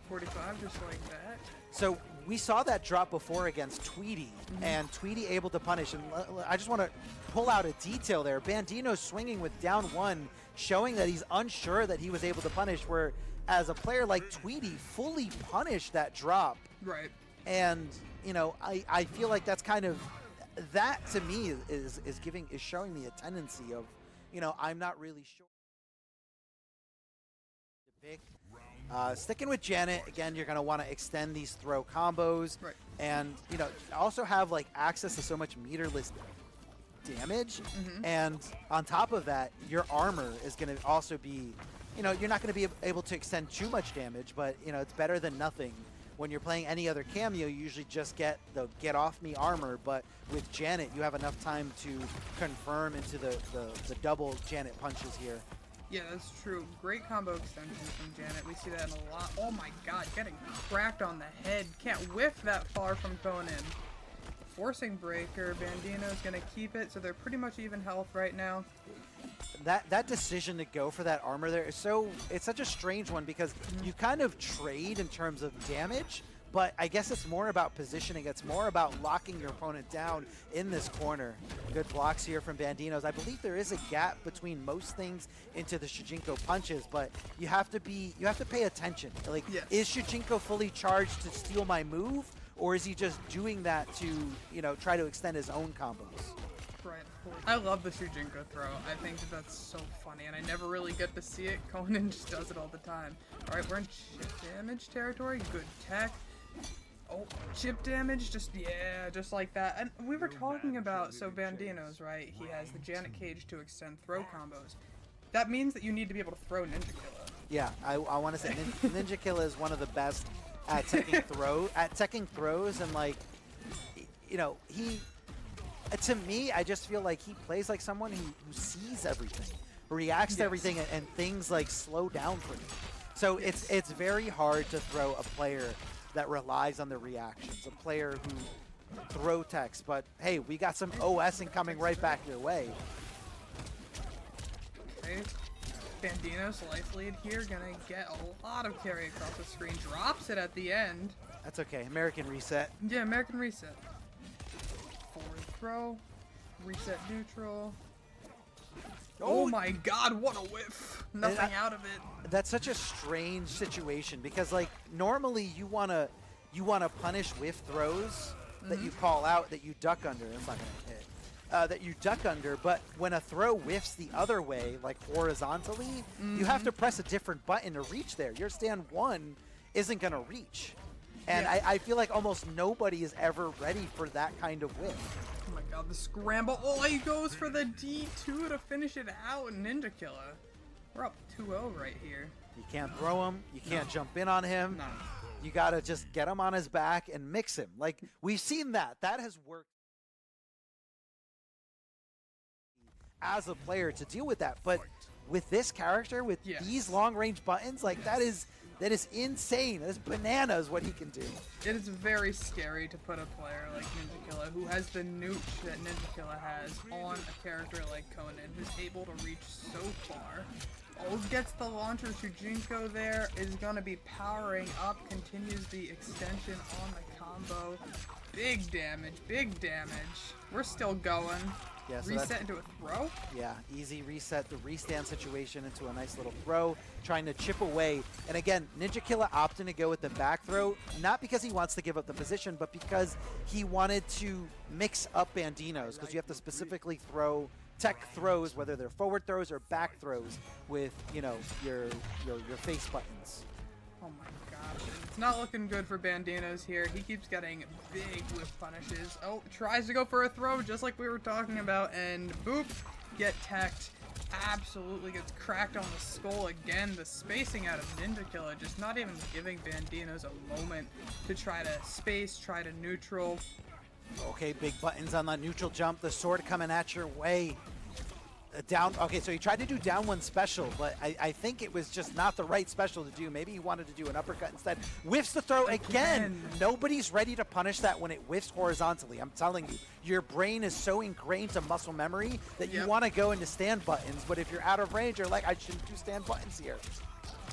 45, just like that. So we saw that drop before against Tweedy, and Tweedy able to punish. And I just want to pull out a detail there. bandinoz swinging with down one, showing that he's unsure that he was able to punish, where as a player like Tweedy fully punished that drop. Right. And, you know, I feel like that's kind of, that to me is showing me a tendency of, you know, I'm not really sure. To pick. Sticking with Janet, again, you're going to want to extend these throw combos. Right. And, you know, also have, like, access to so much meterless damage. And on top of that, your armor is going to also be, you know, you're not going to be able to extend too much damage, but, you know, it's better than nothing. When you're playing any other cameo, you usually just get the get off me armor, but with Janet, you have enough time to confirm into the double Janet punches here. Yeah, that's true. Great combo extensions from Janet. We see that in a lot. Oh my God, getting cracked on the head. Can't whiff that far from Conan. Forcing breaker. Bandino's gonna keep it, so they're pretty much even health right now. That decision to go for that armor there is it's such a strange one because you kind of trade in terms of damage, but I guess it's more about positioning. It's more about locking your opponent down in this corner. Good blocks here from bandinoz. I believe there is a gap between most things into the Shujinko punches, but you have to pay attention. Like, yes. Is Shujinko fully charged to steal my move, or is he just doing that to, you know, try to extend his own combos? Right. I love the Shujinko throw. I think that's so funny, and I never really get to see it. Conan just does it all the time. All right, we're in chip damage territory. Good tech. Oh, chip damage, just like that. And we were talking about, so bandinoz, right? He has the Janet cage to extend throw combos. That means that you need to be able to throw Ninjakilla. Yeah, I want to say Ninjakilla is one of the best at teching throws, and like, you know, to me, I just feel like he plays like someone who sees everything, reacts to everything, and things like slow down for him. So it's very hard to throw a player that relies on the reactions, a player who throw techs. But hey, we got some OSing coming right back your way. Okay. bandinoz life lead here, gonna get a lot of carry across the screen. Drops it at the end. That's okay. American reset. Yeah, American reset. Forward throw. Reset neutral. Oh my God, what a whiff. Nothing out of it. That's such a strange situation because, like, normally you wanna punish whiff throws that you call out, that you duck under. It's not gonna hit. That you duck under, but when a throw whiffs the other way, like horizontally, you have to press a different button to reach there. Your stand one isn't gonna reach. And I feel like almost nobody is ever ready for that kind of whiff. Oh my God, the scramble. Oh, he goes for the D2 to finish it out. Ninjakilla. We're up 2-0 right here. You can't throw him. You can't jump in on him. No. You gotta just get him on his back and mix him. Like, we've seen that. That has worked as a player to deal with that. But with this character, with these long-range buttons, like, that is insane. That's bananas what he can do. It is very scary to put a player like Ninjakilla, who has the nooch that Ninjakilla has, on a character like Conan, who's able to reach so far. Oh, gets the launcher. Shujinko there is going to be powering up, continues the extension on the combo. Big damage, big damage. We're still going. Yeah, so reset that's, into a throw. yeah, easy reset the restand situation into a nice little throw, trying to chip away. And again, Ninjakilla opting to go with the back throw, not because he wants to give up the position, but because he wanted to mix up bandinoz, because you have to specifically throw tech throws, whether they're forward throws or back throws, with your face buttons. Oh my gosh, and it's not looking good for bandinoz here. He keeps getting big whiff punishes. Oh, tries to go for a throw just like we were talking about, and boop, get teched. Absolutely gets cracked on the skull again. The spacing out of Ninjakilla just not even giving bandinoz a moment to try to space, try to neutral. Okay, big buttons on that neutral jump. The sword coming at your way. Down. Okay, so he tried to do down one special, but I think it was just not the right special to do. Maybe he wanted to do an uppercut instead. Whiffs the throw again. Nobody's ready to punish that when it whiffs horizontally. I'm telling you, your brain is so ingrained to muscle memory that you want to go into stand buttons, but if you're out of range, you're like, I shouldn't do stand buttons here.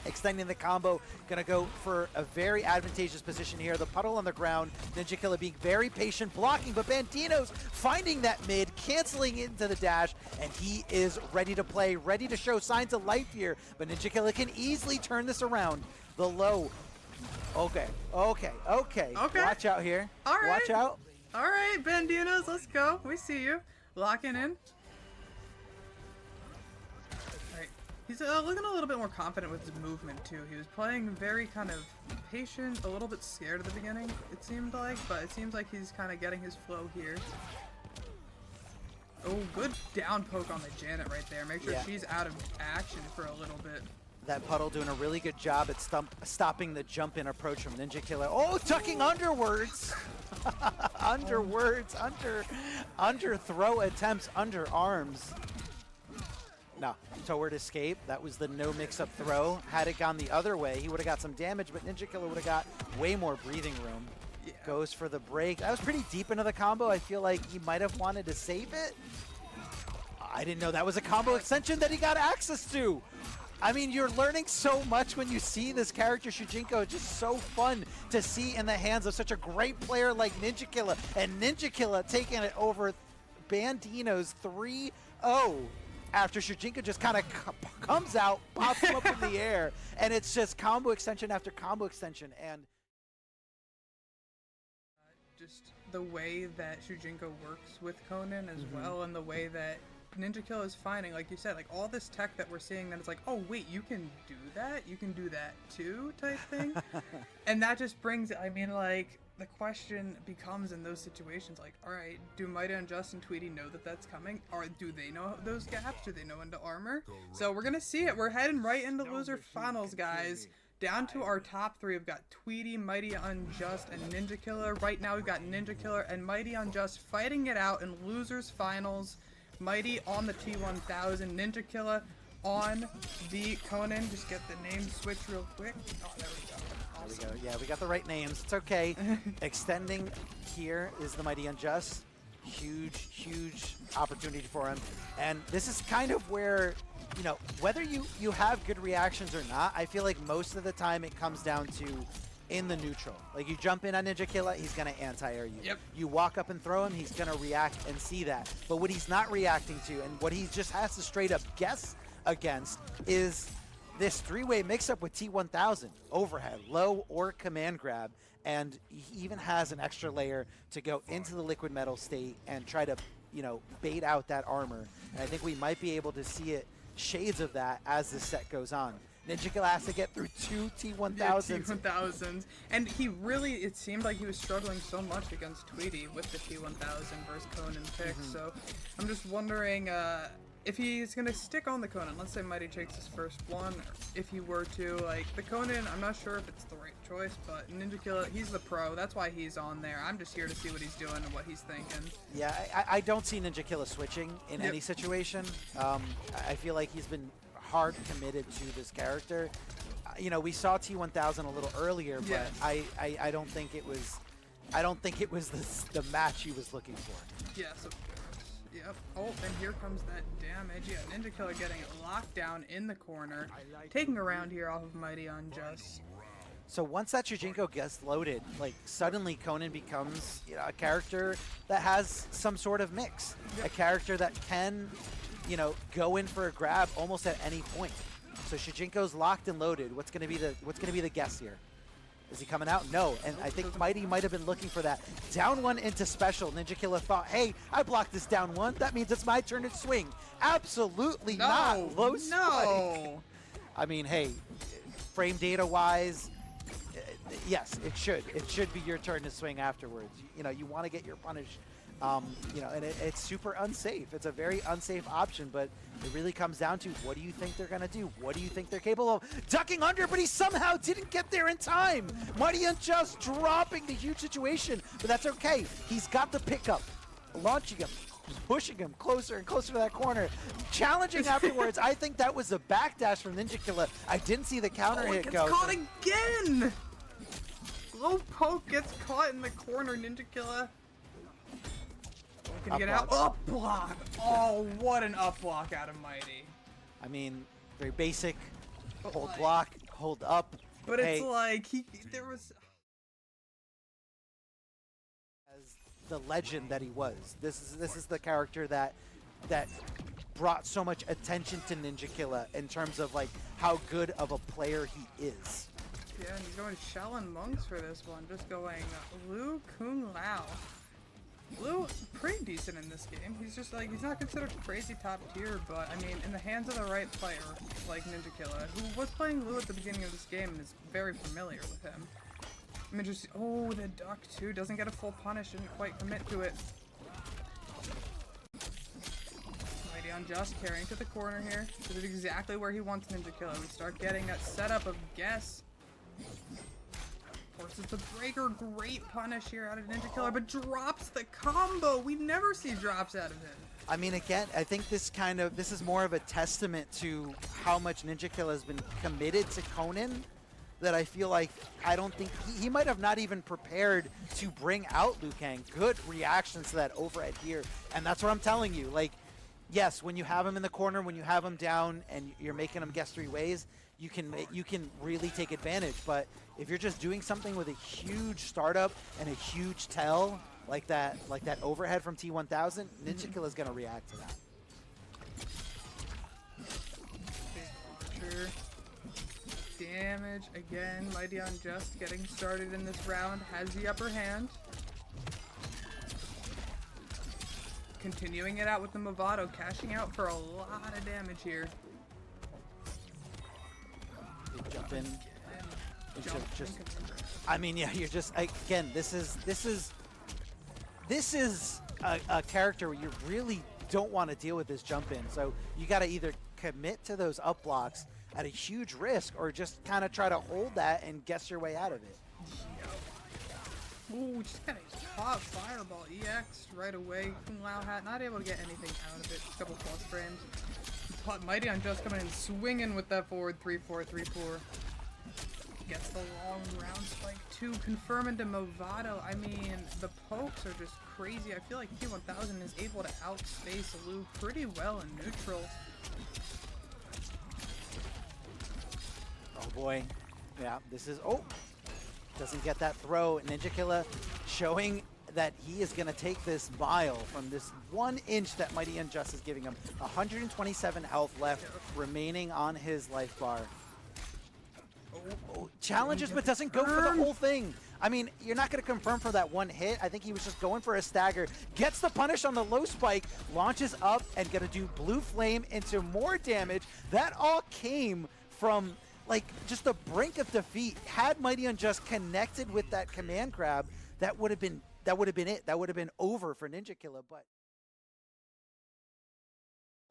Extending the combo, gonna go for a very advantageous position here. The puddle on the ground, Ninjakilla being very patient, blocking, but bandinoz finding that mid, canceling into the dash, and he is ready to play, ready to show signs of life here, but Ninjakilla can easily turn this around. The low, okay. Watch out here. All right. Watch out. All right, bandinoz, let's go. We see you. Locking in. He's looking a little bit more confident with his movement too. He was playing very kind of patient, a little bit scared at the beginning, it seemed like, but it seems like he's kind of getting his flow here. Oh, good down poke on the Janet right there. Make sure she's out of action for a little bit. That puddle doing a really good job at stopping the jump in approach from Ninjakilla. Oh, tucking underwards. Underwards, under throw attempts, under arms. No, toward escape. That was the no mix-up throw. Had it gone the other way, he would have got some damage, but Ninjakilla would have got way more breathing room. Yeah. Goes for the break. That was pretty deep into the combo. I feel like he might have wanted to save it. I didn't know that was a combo extension that he got access to. I mean, you're learning so much when you see this character, Shujinko. It's just so fun to see in the hands of such a great player like Ninjakilla. And Ninjakilla taking it over bandinoz 3-0. After Shujinko just kind of comes out, pops him up in the air, and it's just combo extension after combo extension. And just the way that Shujinko works with Conan as well, and the way that Ninjakilla is finding, like you said, like all this tech that we're seeing that it's like, oh wait, you can do that too, type thing. And that just brings, I mean, like, the question becomes in those situations, like, all right, do themightyunjust and Tweedy know that that's coming? Or do they know those gaps? Do they know into armor? So we're gonna see it. We're heading right into loser finals, guys. Down to our top three. We've got Tweedy, themightyunjust, and Ninjakilla. Right now we've got Ninjakilla and themightyunjust fighting it out in losers finals. Mighty on the T1000, Ninjakilla on the Conan. Just get the name switch real quick. Oh, there we go. Awesome. There we go. Yeah, we got the right names. It's okay. Extending here is themightyunjust. Huge opportunity for him. And this is kind of where, you know, whether you have good reactions or not, I feel like most of the time it comes down to in the neutral. Like, you jump in on Ninjakilla, he's gonna anti-air you. Yep. You walk up and throw him, he's gonna react and see that. But what he's not reacting to, and what he just has to straight up guess against, is this three-way mix-up with T1000. Overhead, low, or command grab. And he even has an extra layer to go into the liquid metal state and try to, you know, bait out that armor. And I think we might be able to see it, shades of that, as the set goes on. Ninjakilla has to get through two T1000s. Yeah, T1000s. And he really, it seemed like he was struggling so much against Tweedy with the T1000 versus Conan pick. So I'm just wondering if he's going to stick on the Conan. Let's say Mighty takes his first one. Or if he were to, like, the Conan, I'm not sure if it's the right choice, but Ninjakilla, he's the pro. That's why he's on there. I'm just here to see what he's doing and what he's thinking. Yeah, I don't see Ninjakilla switching in any situation. I feel like he's been hard committed to this character. You know, we saw T1000 a little earlier, but I don't think it was the match he was looking for. Yes, of course. Yep. Oh, and here comes that damage. Yeah, Ninjakilla getting locked down in the corner, taking a round here off of themightyunjust. So once that Shujinko gets loaded, like suddenly Conan becomes, you know, a character that has some sort of mix, a character that can, you know, go in for a grab almost at any point. So Shujinko's locked and loaded. What's gonna be the guess here? Is he coming out? No, and I think Mighty might have been looking for that. Down one into special. Ninjakilla thought, hey, I blocked this down one. That means it's my turn to swing. Absolutely not. Low spike. I mean, hey, frame data wise, yes, it should. It should be your turn to swing afterwards. You know, you want to get your punish. You know, and it's super unsafe. It's a very unsafe option, but it really comes down to what do you think they're going to do? What do you think they're capable of? Ducking under, but he somehow didn't get there in time. Mightyunjust dropping the huge situation, but that's okay. He's got the pickup, launching him, pushing him closer and closer to that corner, challenging afterwards. I think that was a backdash from Ninjakilla. I didn't see the counter hit go. Gets caught again! Low poke gets caught in the corner, Ninjakilla. Can you get out? Up block! Oh, what an up block out of Mighty. I mean, very basic. Hold block, hold up. But it's like, there was... As the legend that he was. This is the character that brought so much attention to Ninjakilla in terms of like how good of a player he is. Yeah, and he's going Shaolin Monks for this one. Just going Lu Kung Lao. Lu, pretty decent in this game. He's just like, he's not considered crazy top tier, but I mean, in the hands of the right player, like Ninjakilla, who was playing Lu at the beginning of this game and is very familiar with him. I mean, just, oh, the duck too, doesn't get a full punish, didn't quite commit to it. Mightyunjust carrying to the corner here. This is exactly where he wants Ninjakilla. We start getting that setup of guess. Forces the breaker, great punish here out of Ninjakilla, but drops the combo. We never see drops out of him. I mean, again, I think this is more of a testament to how much Ninjakilla has been committed to Conan, that I feel like I don't think he might have not even prepared to bring out Liu Kang. Good reactions to that overhead here, and that's what I'm telling you. Like, yes, when you have him in the corner, when you have him down, and you're making him guess three ways, you can really take advantage. But if you're just doing something with a huge startup and a huge tell like that overhead from T1000, Ninjakilla is going to react to that. Archer. Damage again. Mightyunjust getting started in this round, has the upper hand. Continuing it out with the Movado, cashing out for a lot of damage here. Jump in. I mean, yeah, you're just, again, this is a character where you really don't want to deal with this jump in. So you got to either commit to those up blocks at a huge risk, or just kind of try to hold that and guess your way out of it. Ooh, just kind of caught Fireball EX right away. Kung Lao hat, not able to get anything out of it. A couple plus frames. But Mightyunjust coming in swinging with that forward 3-4, 3-4. Gets the long round spike too, confirming to Movado. I mean, the pokes are just crazy. I feel like T1000 is able to outspace Lu pretty well in neutral. Oh boy. Yeah, this is, oh! Doesn't get that throw. Ninjakilla showing that he is going to take this mile from this 1 inch that Mightyunjust is giving him. 127 health left remaining on his life bar. Oh, challenges, but doesn't go for the whole thing. I mean, you're not going to confirm for that one hit. I think he was just going for a stagger. Gets the punish on the low spike, launches up, and going to do blue flame into more damage. That all came from, like, just the brink of defeat. Had Mightyunjust connected with that command grab, that would have been it. That would have been over for Ninjakilla. But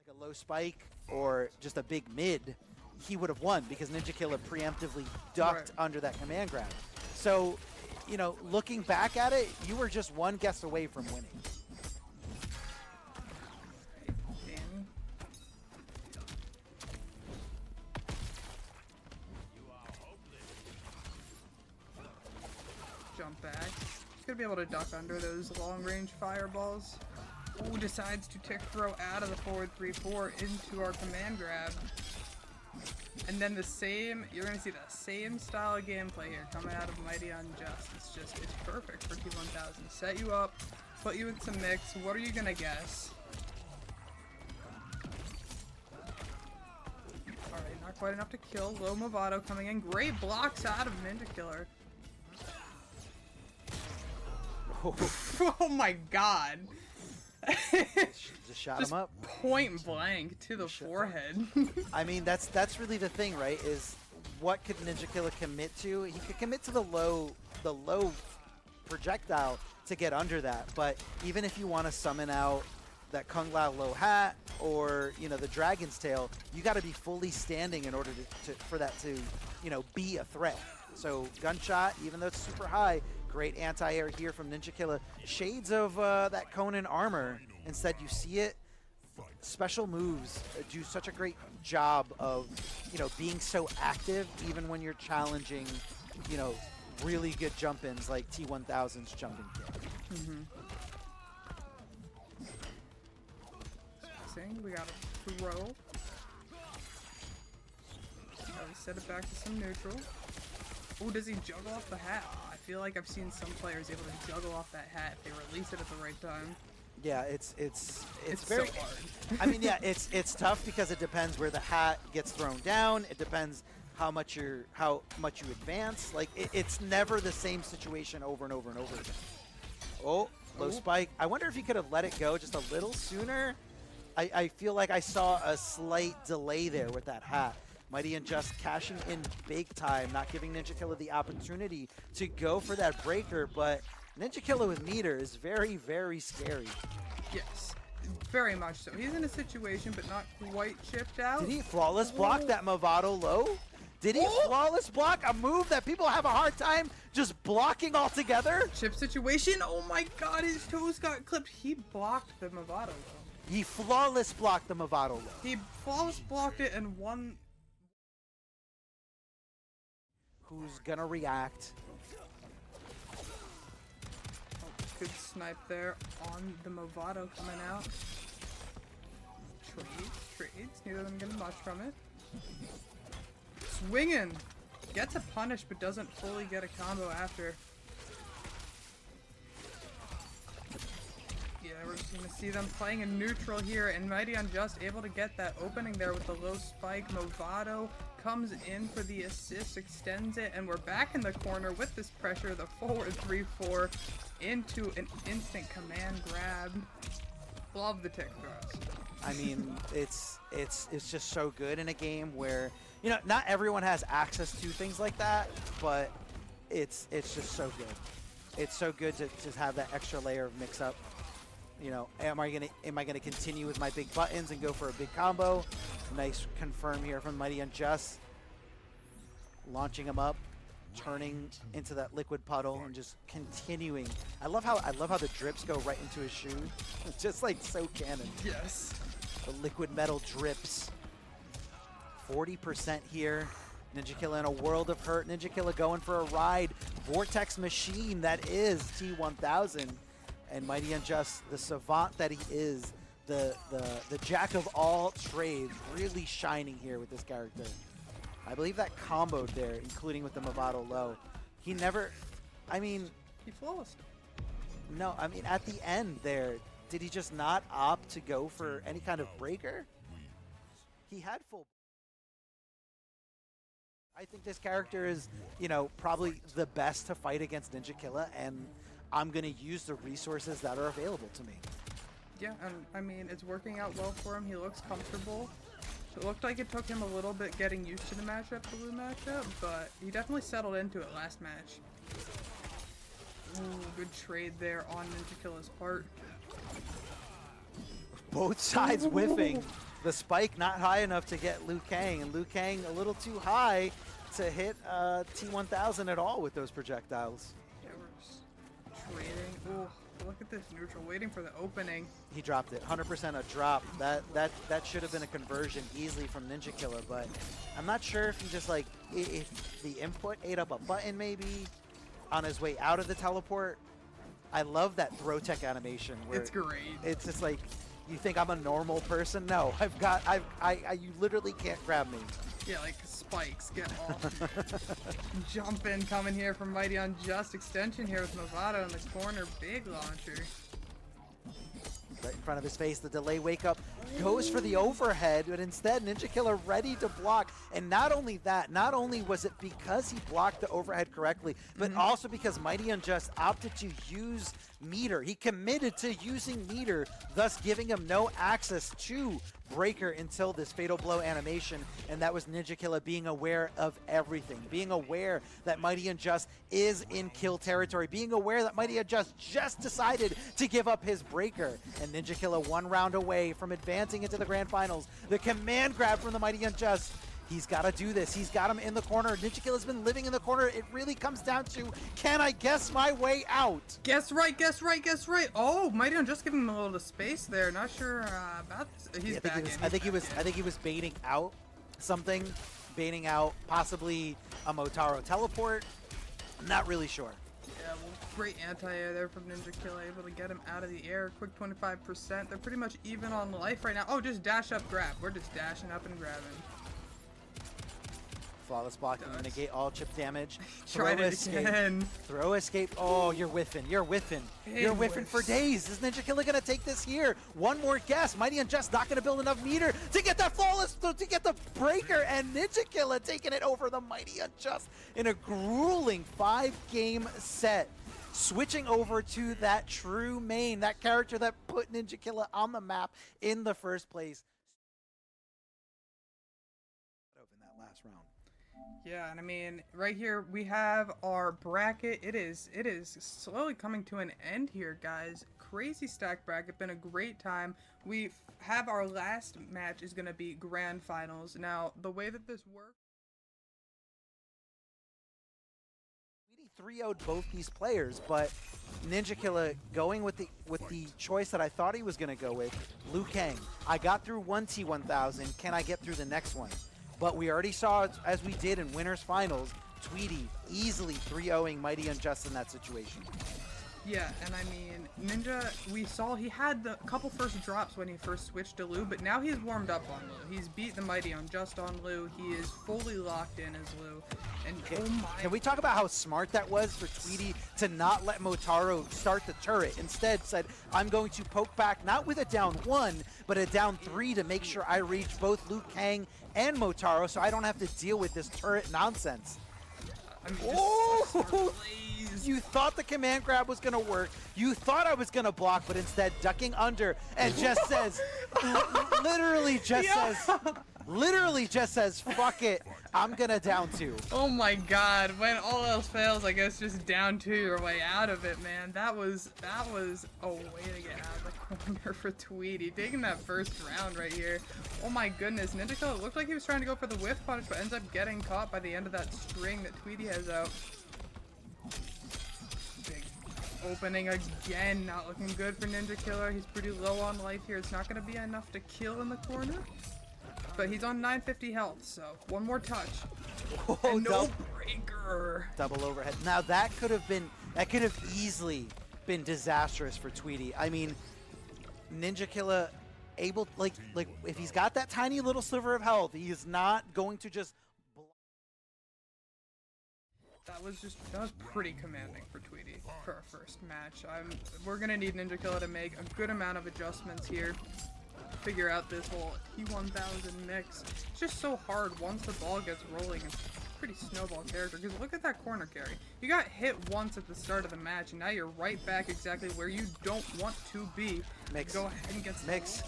like a low spike or just a big mid, he would have won because Ninjakilla preemptively ducked under that command grab. So, you know, looking back at it, you were just one guess away from winning. Jump back. He's gonna be able to duck under those long-range fireballs. Ooh, decides to tick throw out of the forward 3-4 into our command grab. And then you're gonna see the same style of gameplay here coming out of Mighty Unjust. It's perfect for T1000. Set you up, put you in some mix. What are you gonna guess? Alright, not quite enough to kill. Low Movado coming in. Great blocks out of Ninjakilla. Oh my god. Just shot him up. Point blank to the forehead. I mean, that's really the thing, right? Is what could Ninjakilla commit to? He could commit to the low projectile to get under that. But even if you want to summon out that Kung Lao low hat or the Dragon's Tail, you got to be fully standing in order for that to be a threat. So gunshot, even though it's super high, great anti-air here from Ninjakilla. Shades of that Conan armor. Instead, you see it. Special moves do such a great job of, being so active even when you're challenging, really good jump-ins like T1000's jumping kick. We got a throw. Now we set it back to some neutral. Oh, does he juggle off the hat? I feel like I've seen some players able to juggle off that hat if they release it at the right time. Yeah, it's very so hard. I mean, yeah, it's tough because it depends where the hat gets thrown down. It depends how much you advance. Like it's never the same situation over and over and over again. Oh, low spike. I wonder if he could have let it go just a little sooner. I feel like I saw a slight delay there with that hat. Mighty Unjust cashing in big time, not giving Ninjakilla the opportunity to go for that breaker, but Ninjakilla with meter is very, very scary. Yes, very much so. He's in a situation, but not quite chipped out. Did he flawless block that Movado low? Did he flawless block a move that people have a hard time just blocking altogether? Chip situation. Oh my god, his toes got clipped. He blocked the Movado low. He flawless blocked the Movado low. He flawless blocked it and won. Who's gonna react? Good snipe there on the Movado coming out. Trades. Neither of them getting much from it. Swinging. Gets a punish, but doesn't fully get a combo after. Yeah, we're just gonna see them playing in neutral here, and Mighty Unjust able to get that opening there with the low spike. Movado comes in for the assist, extends it, and we're back in the corner with this pressure. The forward 3-4 into an instant command grab. Love the tick throws. I mean, it's just so good in a game where not everyone has access to things like that, but it's just so good. It's so good to just have that extra layer of mix up. Am I gonna continue with my big buttons and go for a big combo? Nice confirm here from Mighty Unjust. Launching him up, turning into that liquid puddle and just continuing. I love how the drips go right into his shoe. It's just like so canon. Yes. The liquid metal drips. 40% here. Ninjakilla in a world of hurt. Ninjakilla going for a ride. Vortex machine that is T1000. And Mighty Unjust, the savant that he is, the jack of all trades, really shining here with this character. I believe that comboed there, including with the Movado low. He never, He flawless. No, I mean, at the end there, did he just not opt to go for any kind of breaker? He had full. I think this character is, probably the best to fight against Ninjakilla, and I'm going to use the resources that are available to me. Yeah, and I mean, it's working out well for him. He looks comfortable. It looked like it took him a little bit getting used to the matchup, the blue matchup, but he definitely settled into it last match. Ooh, good trade there on Ninjakilla's part. Both sides whiffing. The spike not high enough to get Liu Kang, and Liu Kang a little too high to hit T1000 at all with those projectiles. Yeah, we're just trading. Ooh, look at this neutral, waiting for the opening. He dropped it. 100% a drop. That should have been a conversion easily from Ninjakilla, but I'm not sure if he just if the input ate up a button maybe on his way out of the teleport. I love that throw tech animation. Where it's great. It's just like You think I'm a normal person? No, you literally can't grab me. Yeah, like spikes, get off. Jumping, coming here from Mighty Unjust. Extension here with Movado in the corner. Big launcher. Right in front of his face, the delay wake up goes for the overhead, but instead Ninjakilla ready to block. And not only that, not only was it because he blocked the overhead correctly, but also because Mighty Unjust opted to use meter. He committed to using meter, thus giving him no access to Breaker until this fatal blow animation. And that was Ninjakilla being aware of everything, being aware that Mighty Unjust is in kill territory, being aware that Mighty Unjust just decided to give up his Breaker. And Ninjakilla 1 round away from advancing into the grand finals. The command grab from the Mighty Unjust. He's got to do this. He's got him in the corner. Ninjakilla's been living in the corner. It really comes down to, can I guess my way out? Guess right, guess right, guess right. Oh, Mighty Unjust giving him a little space there. Not sure about this. He's back in. I think he was baiting out something, baiting out possibly a Motaro teleport. I'm not really sure. Yeah, well, great anti-air there from Ninjakilla, able to get him out of the air. Quick 25%. They're pretty much even on life right now. Oh, just dash up, grab. We're just dashing up and grabbing. Flawless block to negate all chip damage. Tried it again. Throw escape. Oh, you're whiffing. You're whiffing. You're whiffing for days. Is Ninjakilla gonna take this here? One more guess. Mighty Unjust not gonna build enough meter to get that flawless, to get the breaker, and Ninjakilla taking it over the Mighty Unjust in a grueling 5-game set. Switching over to that true main, that character that put Ninjakilla on the map in the first place. In that last round. Yeah, and I mean, right here we have our bracket. It is slowly coming to an end here, guys. Crazy stacked bracket, been a great time. We have our last match is going to be grand finals. Now, the way that this works, Tweedy 3-0'd both these players, but Ninjakilla going with the choice that I thought he was going to go with, Liu Kang. I got through one T1000, can I get through the next one? But we already saw, as we did in Winners Finals, Tweedy easily 3-0ing Mighty Unjust in that situation. yeah, and I mean, Ninja, we saw he had the couple first drops when he first switched to Liu, but now he's warmed up on Liu. He's beat the Mighty Unjust on Liu. He is fully locked in as Liu. And oh my. Can we talk about how smart that was for Tweedy to not let Motaro start the turret? Instead said, I'm going to poke back, not with a down 1, but a down 3 to make sure I reach both Liu Kang and Motaro so I don't have to deal with this turret nonsense. I mean, Oh! You thought the command grab was going to work. You thought I was going to block, but instead ducking under and just says, literally just says, fuck it, I'm going to down 2. Oh my god, when all else fails, I guess just down 2 your way out of it, man. That was a way to get out of the corner for Tweedy. Taking that first round right here. Oh my goodness, Ninjakilla looked like he was trying to go for the whiff punch, but ends up getting caught by the end of that string that Tweedy has out. Big opening again, not looking good for Ninjakilla. He's pretty low on life here. It's not going to be enough to kill in the corner. But he's on 950 health, so one more touch. Oh, and no breaker. Double overhead. Now that could have easily been disastrous for Tweedy. I mean, Ninjakilla able, like if he's got that tiny little sliver of health, he is not going to just. That was pretty commanding for Tweedy for our first match. We're gonna need Ninjakilla to make a good amount of adjustments here. Figure out this whole T1000 mix. It's just so hard once the ball gets rolling. It's a pretty snowball character, because look at that corner carry. You got hit once at the start of the match, and now you're right back exactly where you don't want to be. Mix. Go ahead and get Mix.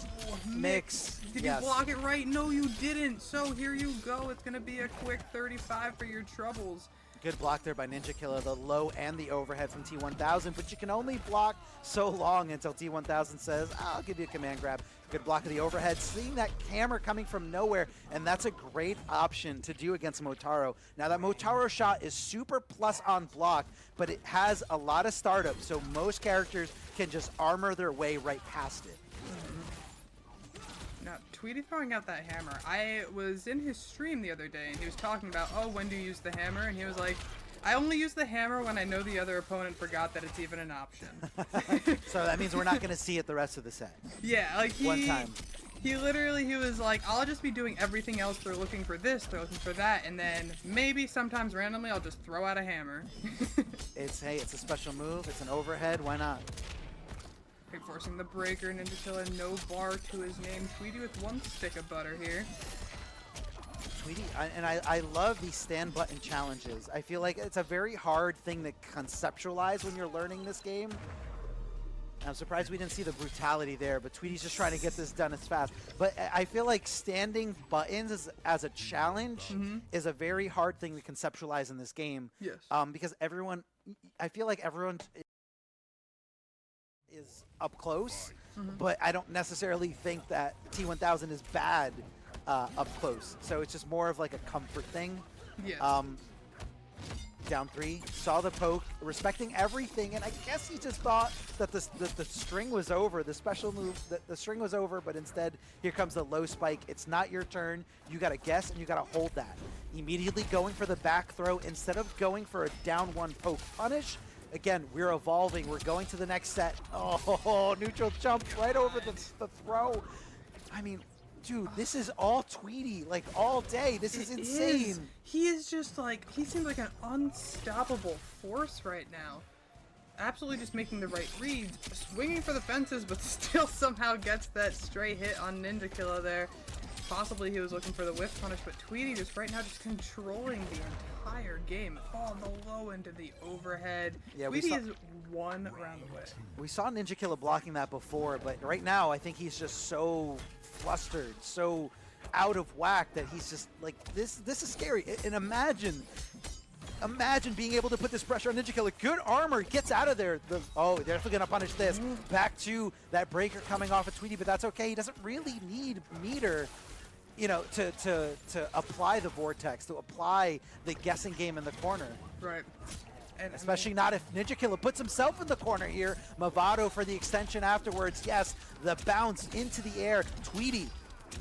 Did you block it right? No, you didn't. So here you go. It's gonna be a quick 35 for your troubles. Good block there by Ninjakilla, the low and the overhead from T1000, but you can only block so long until T1000 says, I'll give you a command grab. Good block of the overhead, seeing that camera coming from nowhere, and that's a great option to do against Motaro. Now that Motaro shot is super plus on block, but it has a lot of startup, so most characters can just armor their way right past it. Now, Tweedy throwing out that hammer. I was in his stream the other day, and he was talking about, oh, when do you use the hammer? And he was like, I only use the hammer when I know the other opponent forgot that it's even an option. So that means we're not going to see it the rest of the set. Yeah, like One time. He was like, I'll just be doing everything else. They're looking for this, they're looking for that, and then maybe sometimes randomly I'll just throw out a hammer. Hey, it's a special move. It's an overhead. Why not? Okay, forcing the breaker. Ninjakilla, no bar to his name. Tweedy with one stick of butter here. Tweedy, I love these stand button challenges. I feel like it's a very hard thing to conceptualize when you're learning this game. I'm surprised we didn't see the brutality there, but Tweedy's just trying to get this done as fast. But I feel like standing buttons as a challenge is a very hard thing to conceptualize in this game. Yes. Because I feel like everyone is up close, but I don't necessarily think that T1000 is bad up close. So it's just more of like a comfort thing. Yes. Down 3, saw the poke, respecting everything, and I guess he just thought that the string was over, the special move, the string was over, but instead, here comes the low spike. It's not your turn. You gotta guess, and you gotta hold that. Immediately going for the back throw instead of going for a down 1 poke punish. Again, we're evolving. We're going to the next set. Oh, neutral jump right over the throw. I mean, dude, this is all Tweedy, like all day. This is insane. He is just like, he seems like an unstoppable force right now. Absolutely just making the right reads, swinging for the fences, but still somehow gets that stray hit on Ninjakilla there. Possibly he was looking for the whiff punish, but Tweedy just right now just controlling the entire game. Oh, the low into the overhead. Yeah, Tweedy is one round away. We saw Ninjakilla blocking that before, but right now I think he's just so flustered, so out of whack that he's just like, this is scary. And imagine being able to put this pressure on Ninjakilla. Good armor, gets out of there. Oh, they're definitely gonna punish this. Back to that breaker coming off of Tweedy, but that's okay. He doesn't really need meter, you know, to apply the vortex, to apply the guessing game in the corner. Right. And especially not if Ninjakilla puts himself in the corner here. Movado for the extension afterwards. Yes, the bounce into the air. Tweedy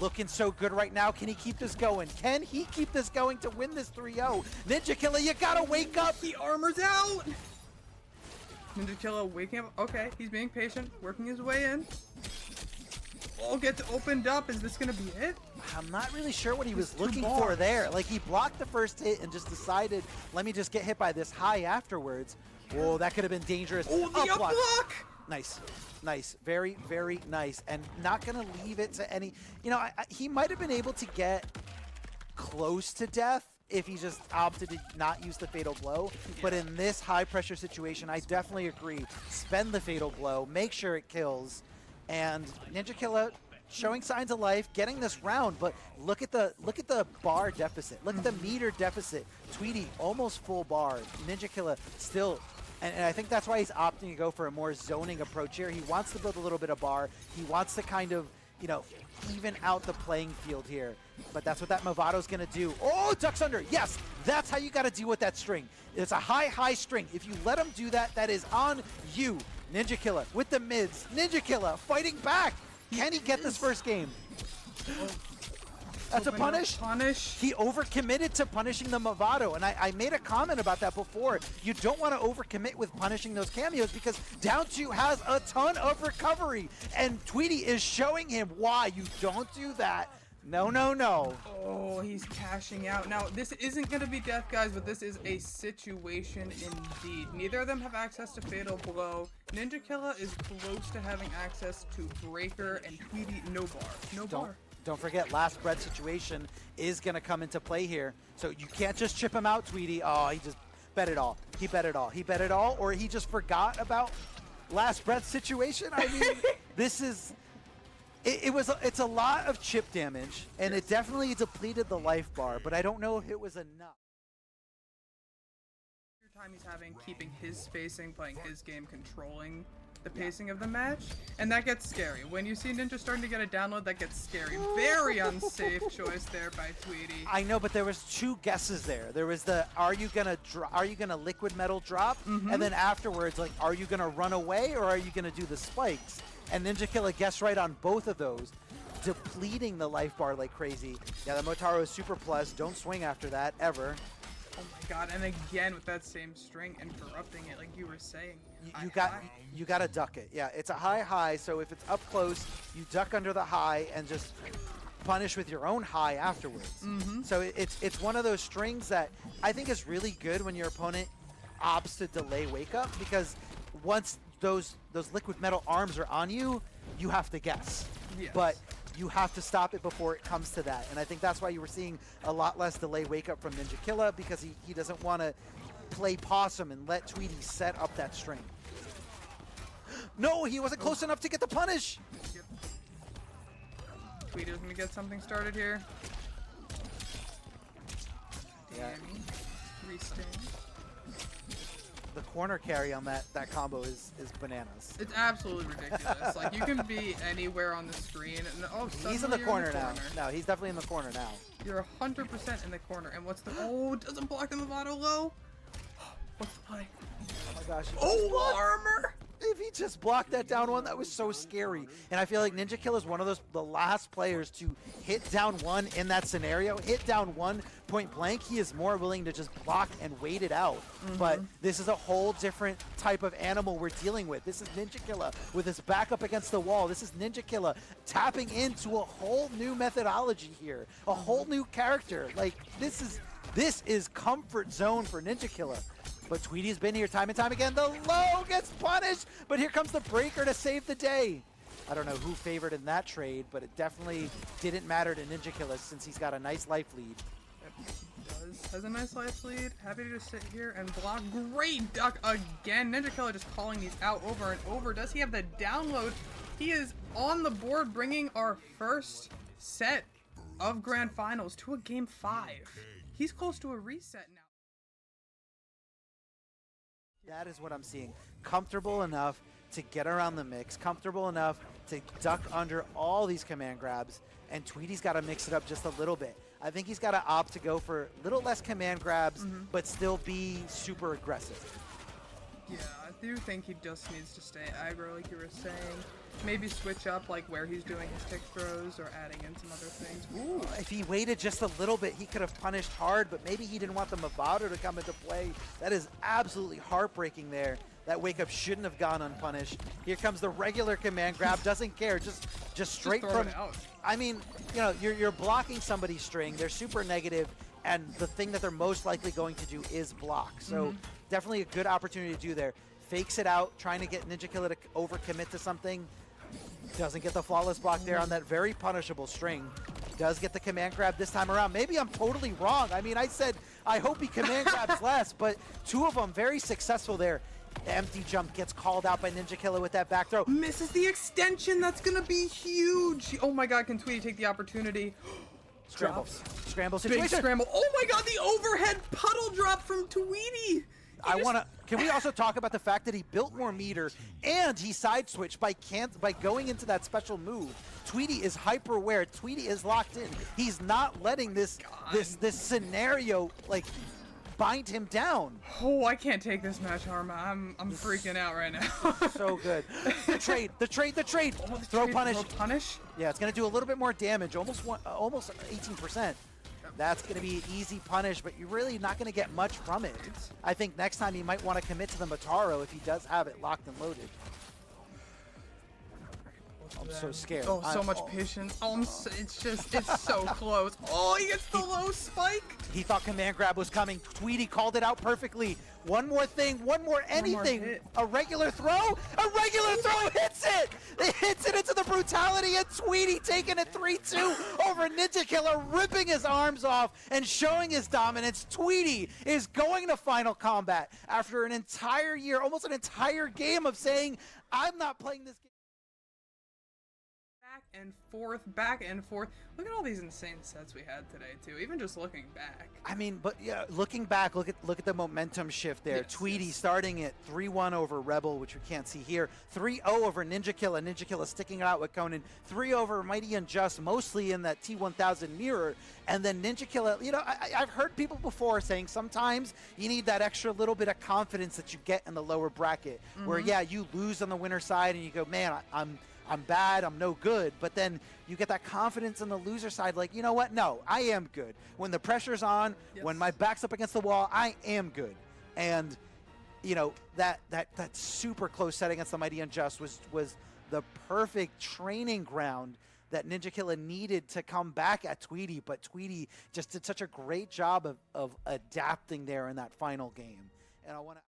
looking so good right now. Can he keep this going? Can he keep this going to win this 3-0? Ninjakilla, you gotta wake up. The armor's out. Ninjakilla waking up. Okay, he's being patient, working his way in. All gets opened up. Is this gonna be it? I'm not really sure what he was looking for there. Like, he blocked the first hit and just decided, let me just get hit by this high afterwards. Whoa, that could have been dangerous. Oh, the up block! Nice. Nice. Very, very nice. And not going to leave it to any... You know, he might have been able to get close to death if he just opted to not use the fatal blow. But in this high-pressure situation, I definitely agree. Spend the fatal blow. Make sure it kills. And Ninjakilla showing signs of life, getting this round, but look at the bar deficit. Look at the meter deficit. Tweedy almost full bar. Ninjakilla still, and I think that's why he's opting to go for a more zoning approach here. He wants to build a little bit of bar. He wants to kind of, you know, even out the playing field here. But that's what that Movado's gonna do. Oh, ducks under. Yes, that's how you gotta deal with that string. It's a high string. If you let him do that, that is on you. Ninjakilla with the mids. Ninjakilla fighting back. Can he get this first game? That's a punish. He overcommitted to punishing the Movado, and I made a comment about that before. You don't want to overcommit with punishing those cameos because down 2 has a ton of recovery, and Tweedy is showing him why you don't do that. No, no, no. Oh, he's cashing out. Now, this isn't going to be death, guys, but this is a situation indeed. Neither of them have access to Fatal Blow. Ninjakilla is close to having access to Breaker, and Tweedy, no bar. No bar. Don't forget, last breath situation is going to come into play here. So you can't just chip him out, Tweedy. Oh, he just bet it all. He bet it all. He bet it all, or he just forgot about last breath situation. I mean, this is... It's a lot of chip damage, and it definitely depleted the life bar, but I don't know if it was enough. Time he's having, keeping his spacing, playing his game, controlling the pacing of the match, and that gets scary. When you see Ninja starting to get a download, that gets scary. Very unsafe choice there by Tweedy. I know, but there was 2 guesses there. There was the, are you gonna liquid metal drop? And then afterwards, like, are you gonna run away or are you gonna do the spikes? And Ninjakilla guessed right on both of those, depleting the life bar like crazy. Yeah, the Motaro is super plus. Don't swing after that, ever. Oh my god, and again with that same string interrupting it like you were saying. You got to duck it. Yeah, it's a high, so if it's up close, you duck under the high and just punish with your own high afterwards. So it's one of those strings that I think is really good when your opponent opts to delay wake up, because once those liquid metal arms are on you, you have to guess. Yes. But you have to stop it before it comes to that. And I think that's why you were seeing a lot less delay wake up from Ninjakilla, because he doesn't want to play possum and let Tweedy set up that string. No, he wasn't close enough to get the punish. Yep. Tweedy's gonna get something started here. Yeah. Resting. The corner carry on that combo is bananas. It's absolutely ridiculous. Like, you can be anywhere on the screen, and He's in the corner now. No, he's definitely in the corner now. You're 100% in the corner, and what's the... Oh, doesn't block the Movado low? What's the play? Oh my gosh. Oh, armor! If he just blocked that down one, that was so scary. And I feel like Ninjakilla is one of the last players to hit down one in that scenario. Hit down one point blank, he is more willing to just block and wait it out. But this is a whole different type of animal we're dealing with. This is Ninjakilla with his back up against the wall. This is Ninjakilla tapping into a whole new methodology here. A whole new character. Like, this is comfort zone for Ninjakilla. But Tweedy's been here time and time again. The low gets punished, but here comes the breaker to save the day. I don't know who favored in that trade, but it definitely didn't matter to Ninjakilla since he's got a nice life lead. Yep, he does. Has a nice life lead. Happy to just sit here and block. Great duck again. Ninjakilla just calling these out over and over. Does he have the download? He is on the board, bringing our first set of Grand Finals to a Game 5. He's close to a reset now. That is what I'm seeing. Comfortable enough to get around the mix, comfortable enough to duck under all these command grabs, and Tweedy's got to mix it up just a little bit. I think he's got to opt to go for a little less command grabs, but still be super aggressive. Yeah, I do think he just needs to stay aggro, like you were saying. Maybe switch up, like, where he's doing his tick throws or adding in some other things. Ooh, if he waited just a little bit, he could have punished hard, but maybe he didn't want the Movado to come into play. That is absolutely heartbreaking there. That wake up shouldn't have gone unpunished. Here comes the regular command grab, doesn't care, just straight from it out. I mean, you know, you're blocking somebody's string, they're super negative, and the thing that they're most likely going to do is block. So definitely a good opportunity to do there. Fakes it out, trying to get Ninjakilla to overcommit to something. Doesn't get the flawless block there on that very punishable string. Does get the command grab this time around. Maybe I'm totally wrong. I mean, I said I hope he command grabs less, but two of them very successful there. The empty jump gets called out by Ninjakilla with that back throw. Misses the extension. That's going to be huge. Oh my god, can Tweedy take the opportunity? Scramble. Drops. Scramble situation. Big scramble. Oh my god, the overhead puddle drop from Tweedy. Can we also talk about the fact that he built more meter and he side switched by going into that special move. Tweedy is hyper aware. Tweedy is locked in. He's not letting this scenario like bind him down. Oh, I can't take this match, Arma. I'm freaking out right now. So good. The trade. Oh, Throw punish. Throw punish. Yeah, it's gonna do a little bit more damage. Almost 18%. That's going to be an easy punish, but you're really not going to get much from it. I think next time he might want to commit to the Mataro if he does have it locked and loaded. I'm so scared. Oh, so much patience. Oh, it's so close. Oh, he gets the low spike. He thought command grab was coming. Tweedy called it out perfectly. One more thing, one more anything. A regular throw? A regular throw hits it! It hits it into the brutality, and Tweedy taking it 3-2 over Ninjakilla, ripping his arms off and showing his dominance. Tweedy is going to Final Combat after an entire year, almost an entire game of saying, I'm not playing this game. Back and forth. Look at all these insane sets we had today too. Even just looking back. I mean, but yeah, looking back, look at the momentum shift there. Yes, Tweedy starting at 3-1 over Rebel, which we can't see here. 3-0 over Ninjakilla. Ninjakilla sticking it out with Conan. 3 over Mighty Unjust, mostly in that T1000 mirror. And then Ninjakilla, you know, I've heard people before saying sometimes you need that extra little bit of confidence that you get in the lower bracket. Where, yeah, you lose on the winner side and you go, man, I'm bad, I'm no good, but then you get that confidence on the loser side, like, you know what? No, I am good. When the pressure's on, Yes. when my back's up against the wall, I am good. And you know, that super close set against the Mighty Unjust was the perfect training ground that Ninjakilla needed to come back at Tweedy, but Tweedy just did such a great job of adapting there in that final game. And I want to